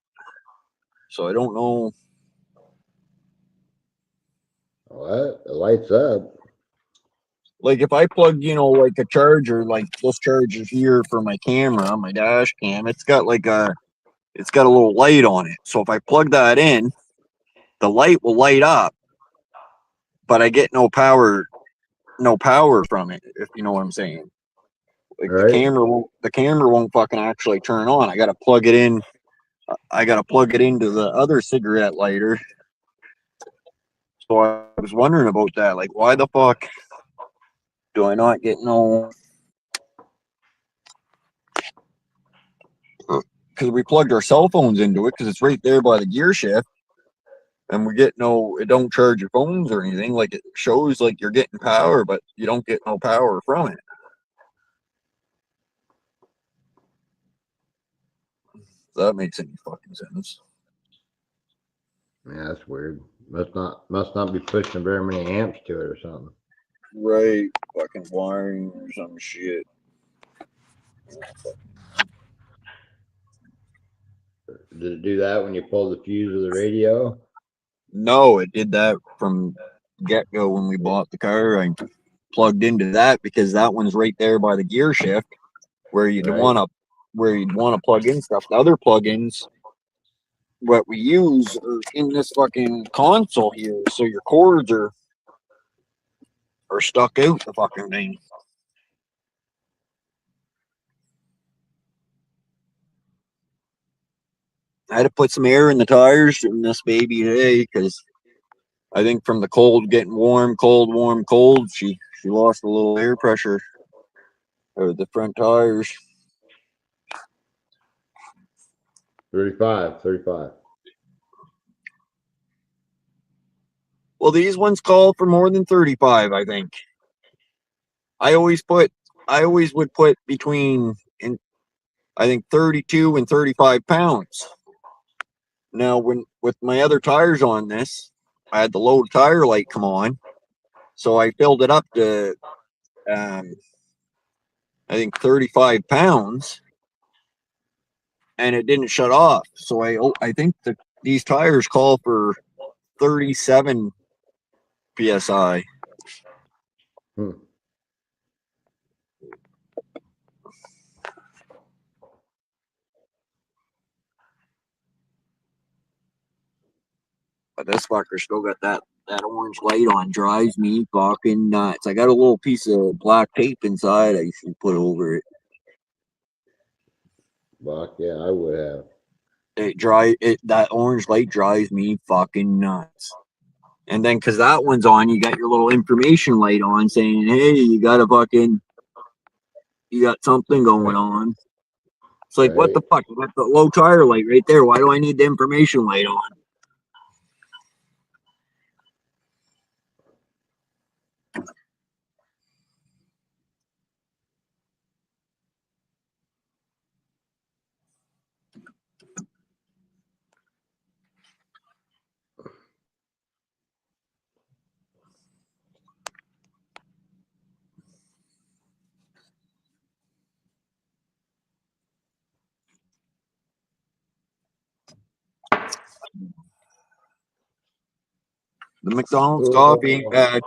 Speaker 2: So I don't know.
Speaker 3: What? It lights up.
Speaker 2: Like if I plug, like a charger, like this charger here for my camera, my dash cam, it's got a little light on it. So if I plug that in, the light will light up, but I get no power from it, if you know what I'm saying. Like
Speaker 3: Right.
Speaker 2: the camera won't fucking actually turn on. I gotta plug it in. I gotta plug it into the other cigarette lighter. So I was wondering about that. Like, why the fuck do I not get no? Because we plugged our cell phones into it, because it's right there by the gear shift, and we get no. It don't charge your phones or anything. Like it shows like you're getting power, but you don't get no power from it. If that makes any fucking sense.
Speaker 3: Yeah, that's weird. Must not be pushing very many amps to it or something.
Speaker 2: Right, fucking wiring or some shit.
Speaker 3: Did it do that when you pulled the fuse of the radio?
Speaker 2: No, it did that from get go when we bought the car. I plugged into that because that one's right there by the gear shift where you'd
Speaker 3: Right.
Speaker 2: want to plug in stuff. The other plugins, what we use, are in this fucking console here, so your cords are stuck out the fucking thing. I had to put some air in the tires in this baby today because I think from the cold getting warm, cold, warm, cold, she lost a little air pressure out of the front tires.
Speaker 3: 35.
Speaker 2: Well, these ones call for more than 35, I think. I always would put between, I think 32 and 35 pounds. Now, with my other tires on this, I had the low tire light come on, so I filled it up to, I think 35 pounds, and it didn't shut off. So I think these tires call for 37 psi. But this fucker still got that orange light on. Drives me fucking nuts. I got a little piece of black tape inside I should put over it.
Speaker 3: Buck, yeah, I would have.
Speaker 2: That orange light drives me fucking nuts. And then because that one's on, you got your little information light on saying, hey, you got something going on. It's like, what the fuck? You got the low tire light right there. Why do I need the information light on? The McDonald's coffee ain't bad.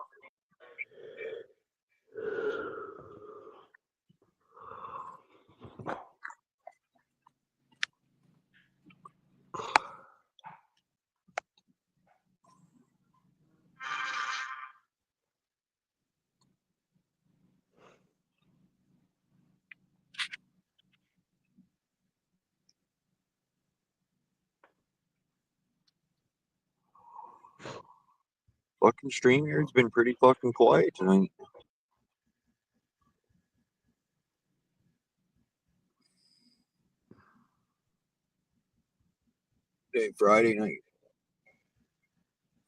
Speaker 2: Fucking StreamYard's been pretty fucking quiet tonight. Hey, Friday night.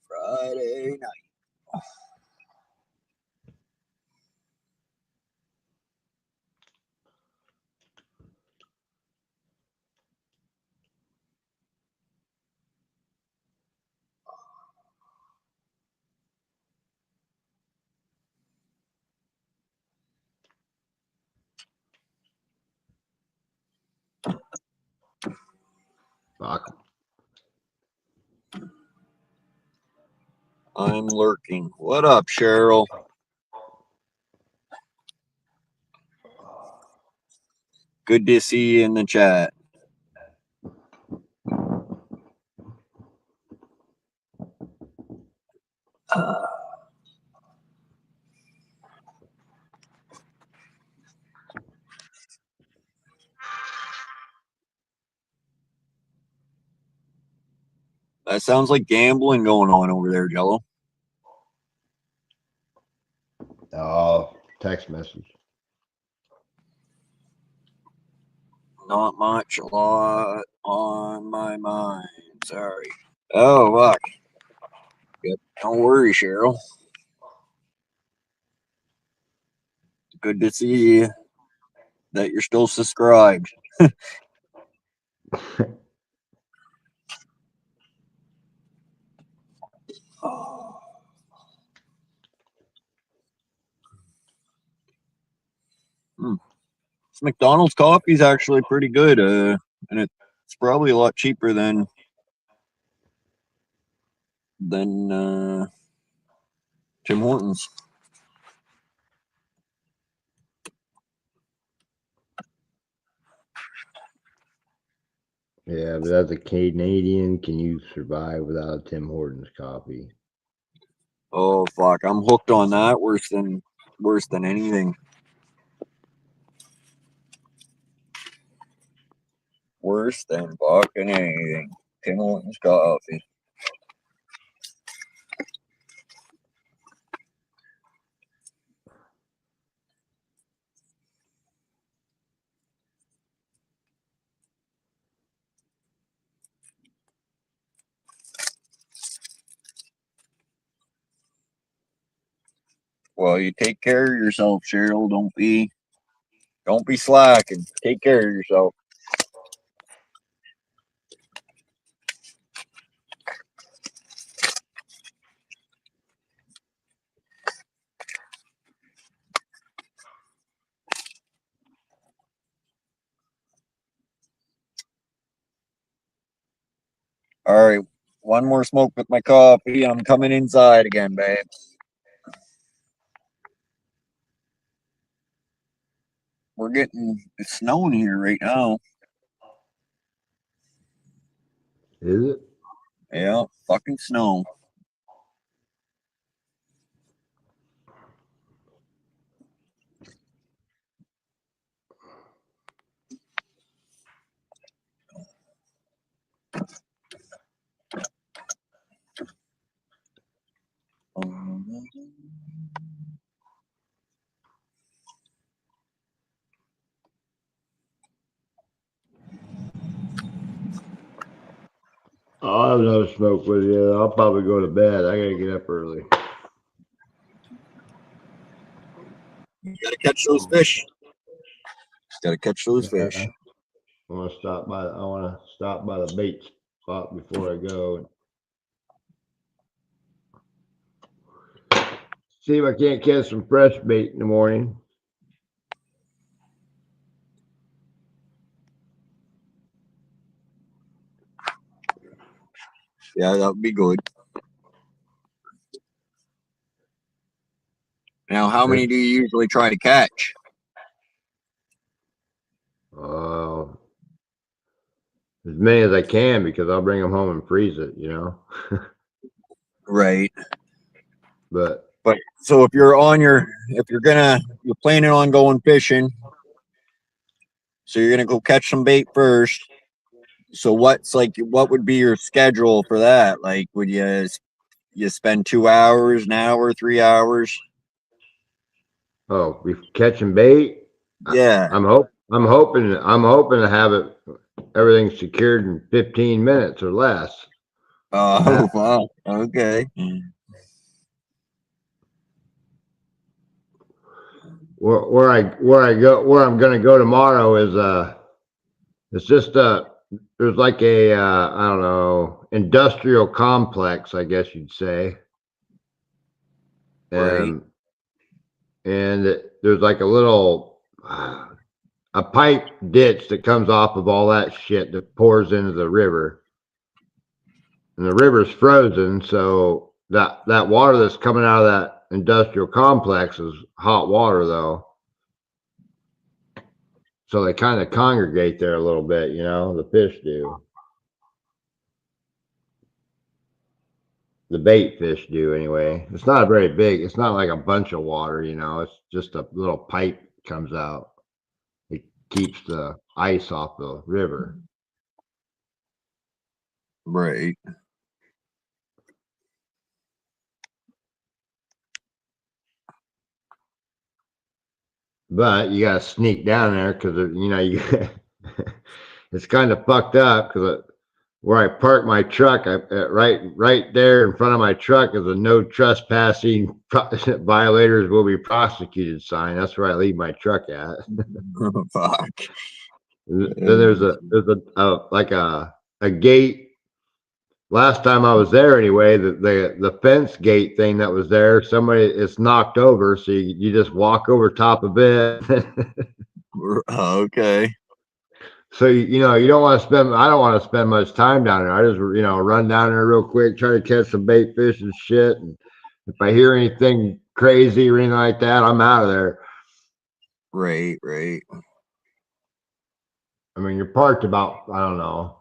Speaker 2: Friday night.
Speaker 3: Fuck.
Speaker 2: I'm lurking. What up, Cheryl? Good to see you in the chat. That sounds like gambling going on over there, Jello.
Speaker 3: Oh, text message.
Speaker 2: Not much, a lot on my mind. Sorry. Oh, fuck. Yep. Don't worry, Cheryl. Good to see that you're still subscribed. This McDonald's coffee is actually pretty good, and it's probably a lot cheaper than Tim Hortons.
Speaker 3: Yeah, but as a Canadian, can you survive without a Tim Hortons coffee?
Speaker 2: Oh fuck, I'm hooked on that worse than anything. Worse than fucking anything. Tim Hortons coffee. Well, you take care of yourself, Cheryl. Don't be slacking. Take care of yourself. All right, one more smoke with my coffee. I'm coming inside again, babe. It's snowing here right now.
Speaker 3: Is it?
Speaker 2: Yeah, fucking snow.
Speaker 3: I'll have another smoke with you. I'll probably go to bed. I gotta get up early.
Speaker 2: You gotta catch those fish. Gotta catch those fish.
Speaker 3: I want to stop by the bait spot before I go. See if I can't catch some fresh bait in the morning.
Speaker 2: Yeah, that would be good. Now, how many do you usually try to catch?
Speaker 3: As many as I can, because I'll bring them home and freeze it,
Speaker 2: Right.
Speaker 3: But
Speaker 2: So if you're planning on going fishing, so you're gonna go catch some bait first. So what would be your schedule for that? Like, would you spend 2 hours, an hour, 3 hours?
Speaker 3: we catching bait.
Speaker 2: Yeah.
Speaker 3: I'm hoping to have everything secured in 15 minutes or less.
Speaker 2: Oh, wow. Okay.
Speaker 3: Where I'm gonna go tomorrow is it's just there's like a I don't know, industrial complex, I guess you'd say.
Speaker 2: Right.
Speaker 3: And there's like a little a pipe ditch that comes off of all that shit that pours into the river. And the river's frozen, so that water that's coming out of that industrial complex is hot water, though. So they kind of congregate there a little bit, the fish do. The bait fish do, anyway. It's not it's not like a bunch of water, it's just a little pipe comes out. It keeps the ice off the river.
Speaker 2: Right.
Speaker 3: But you got to sneak down there because, it's kind of fucked up because where I park my truck, right there in front of my truck is a no trespassing violators will be prosecuted sign. That's where I leave my truck at.
Speaker 2: Fuck.
Speaker 3: Then there's a gate. Last time I was there, anyway, the fence gate thing that was there, it's knocked over, so you just walk over top of it.
Speaker 2: Okay.
Speaker 3: So you don't want to spend. I don't want to spend much time down there. I just run down there real quick, try to catch some bait fish and shit. And if I hear anything crazy or anything like that, I'm out of there.
Speaker 2: Right. Right.
Speaker 3: I mean, you're parked about, I don't know,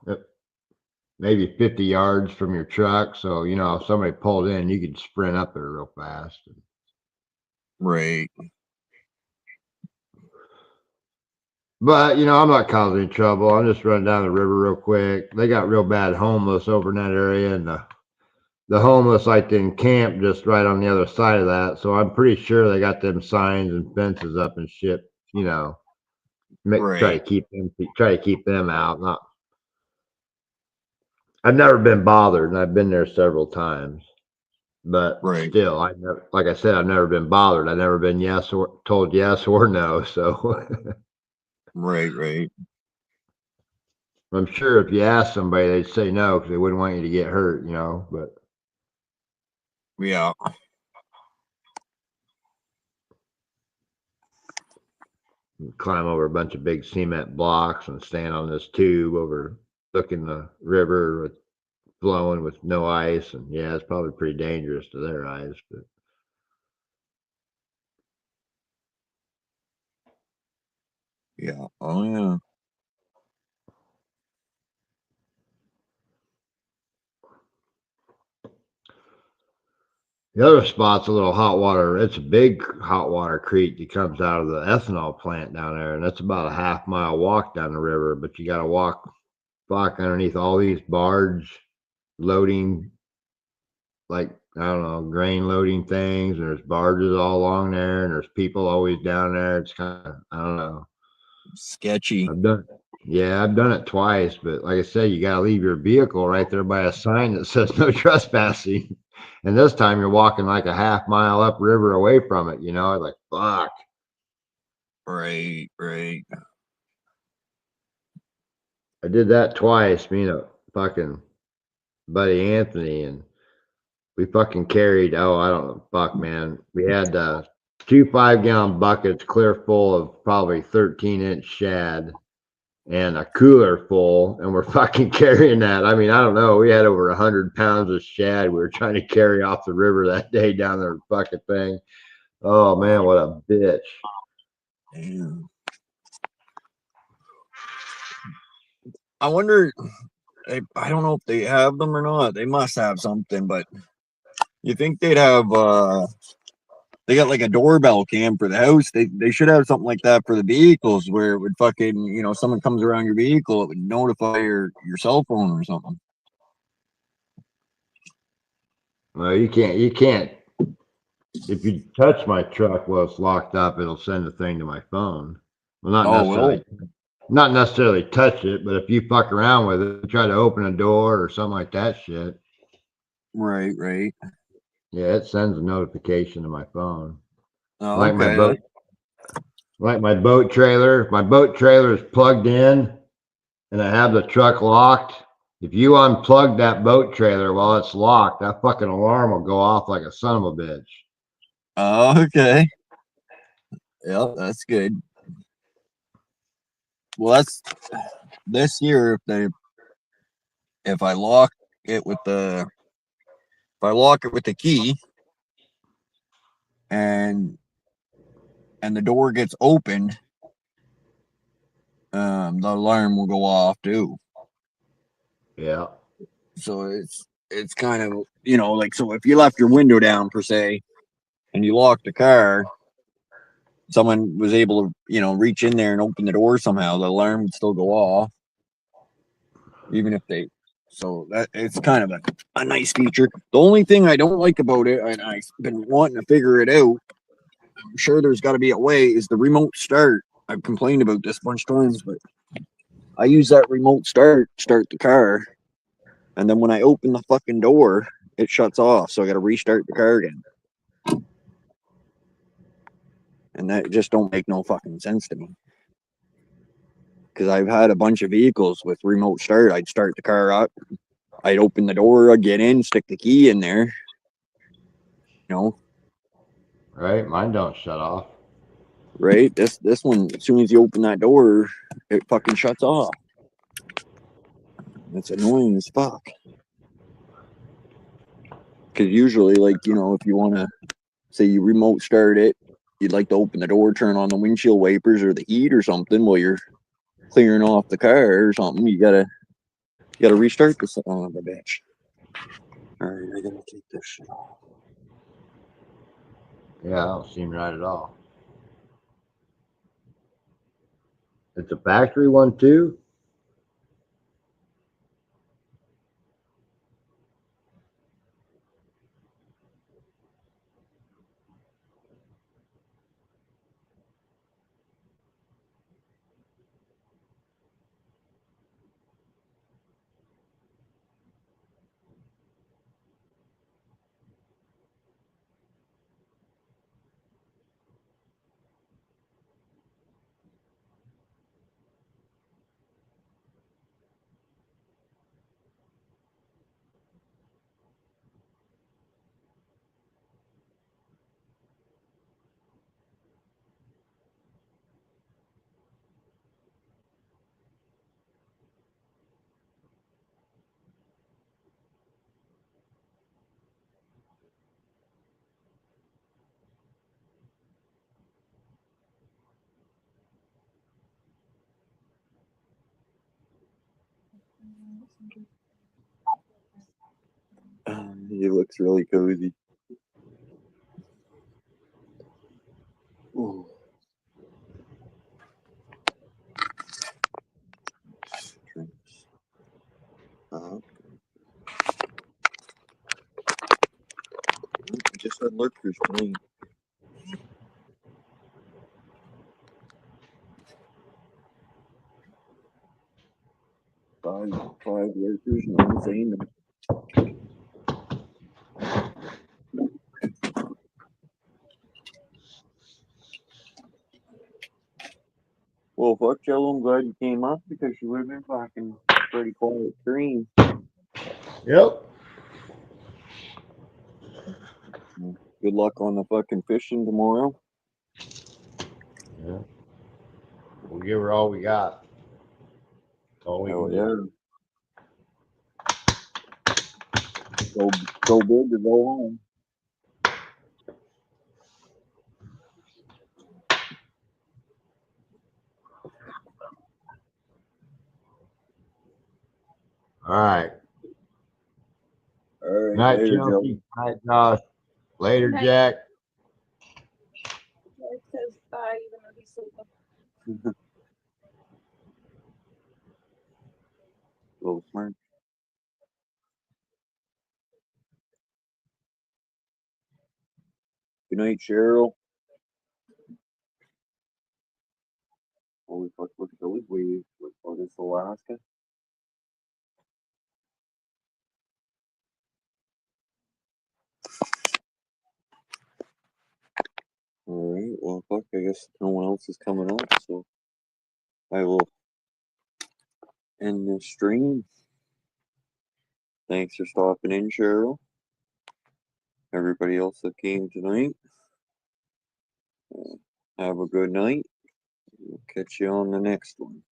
Speaker 3: maybe 50 yards from your truck. So, if somebody pulled in, you could sprint up there real fast.
Speaker 2: Right.
Speaker 3: But, I'm not causing any trouble. I'm just running down the river real quick. They got real bad homeless over in that area. And the homeless like to encamp just right on the other side of that. So I'm pretty sure they got them signs and fences up and shit,
Speaker 2: Right.
Speaker 3: try to keep them out. I've never been bothered, and I've been there several times, but
Speaker 2: Right.
Speaker 3: still, like I said, I've never been bothered. I've never been told yes or no. So
Speaker 2: Right. Right.
Speaker 3: I'm sure if you ask somebody, they'd say no because they wouldn't want you to get hurt, but
Speaker 2: Yeah.
Speaker 3: climb over a bunch of big cement blocks and stand on this tube overlooking the river flowing with no ice. And yeah, it's probably pretty dangerous to their eyes, but
Speaker 2: Yeah. Oh yeah.
Speaker 3: the other spot's a little hot water. It's a big hot water creek that comes out of the ethanol plant down there, and that's about a half-mile walk down the river. But you got to walk underneath all these barge loading, like I don't know, grain loading things. And there's barges all along there, and there's people always down there. It's kind of, I don't know,
Speaker 2: Sketchy.
Speaker 3: I've done it twice, but like I said, you got to leave your vehicle right there by a sign that says no trespassing. And this time you're walking like a half-mile upriver away from it, like, fuck.
Speaker 2: Right. Right.
Speaker 3: I did that twice, me and a fucking buddy Anthony, and we fucking carried, I don't know, fuck, man. We had 2 5-gallon buckets clear full of probably 13-inch shad and a cooler full, and we're fucking carrying that. I mean, I don't know. We had over 100 pounds of shad we were trying to carry off the river that day down the fucking thing. Oh man, what a bitch.
Speaker 2: Damn. I wonder. I don't know if they have them or not. They must have something, but you think they'd have? They got like a doorbell cam for the house. They should have something like that for the vehicles, where it would fucking, someone comes around your vehicle, it would notify your cell phone or something.
Speaker 3: Well, you can't. If you touch my truck while it's locked up, it'll send a thing to my phone. Well,
Speaker 2: Oh,
Speaker 3: not necessarily touch it, but if you fuck around with it, try to open a door or something like that shit.
Speaker 2: right.
Speaker 3: Yeah, it sends a notification to my phone.
Speaker 2: Oh,
Speaker 3: Like my
Speaker 2: okay.
Speaker 3: boat, like my boat trailer. If my boat trailer is plugged in and I have the truck locked, if you unplug that boat trailer while it's locked, that fucking alarm will go off like a son of a bitch.
Speaker 2: Oh, okay. Yep, that's good. Well, that's this year. If I lock it with the key and the door gets opened, the alarm will go off too.
Speaker 3: Yeah.
Speaker 2: So it's kind of, like, so if you left your window down per se and you locked the car, someone was able to, reach in there and open the door somehow, the alarm would still go off, even if they. So that it's kind of a nice feature. The only thing I don't like about it, and I've been wanting to figure it out, I'm sure there's got to be a way, is the remote start. I've complained about this a bunch of times, but I use that remote start the car, and then when I open the fucking door, it shuts off. So I got to restart the car again, and that just don't make no fucking sense to me. Because I've had a bunch of vehicles with remote start. I'd start the car up, I'd open the door, I'd get in, stick the key in there,
Speaker 3: Right? Mine don't shut off.
Speaker 2: right? This one, as soon as you open that door, it fucking shuts off. It's annoying as fuck. Because usually, like, if you want to say you remote start it, you'd like to open the door, turn on the windshield wipers or the heat or something while you're clearing off the car or something. You gotta restart the son of a bitch. All right, I gotta take this shit off.
Speaker 3: Yeah, that don't seem right at all. It's a factory one too.
Speaker 2: He looks really cozy. Ooh. Uh, just had lurkers playing. Five lurkers, no one's saying them. Well, fuck, Jello, I'm glad you came up because you would have been fucking pretty quiet stream.
Speaker 3: Yep.
Speaker 2: Good luck on the fucking fishing tomorrow.
Speaker 3: Yeah. We'll give her all we got. That's all we
Speaker 2: Hell
Speaker 3: can
Speaker 2: yeah.
Speaker 3: do.
Speaker 2: Go big or go home.
Speaker 3: right.
Speaker 2: All right,
Speaker 3: Night,
Speaker 2: later, Joe.
Speaker 3: Chelsea. Night, Josh. Later,
Speaker 4: Night.
Speaker 3: Jack.
Speaker 4: It says bye, even though he's sleeping.
Speaker 2: Little smart. Good night, Cheryl. Holy fuck, look at those waves. What is Alaska? Alright, well, fuck, I guess no one else is coming up, so I will end this stream. Thanks for stopping in, Cheryl. Everybody else that came tonight. Have a good night. We'll catch you on the next one.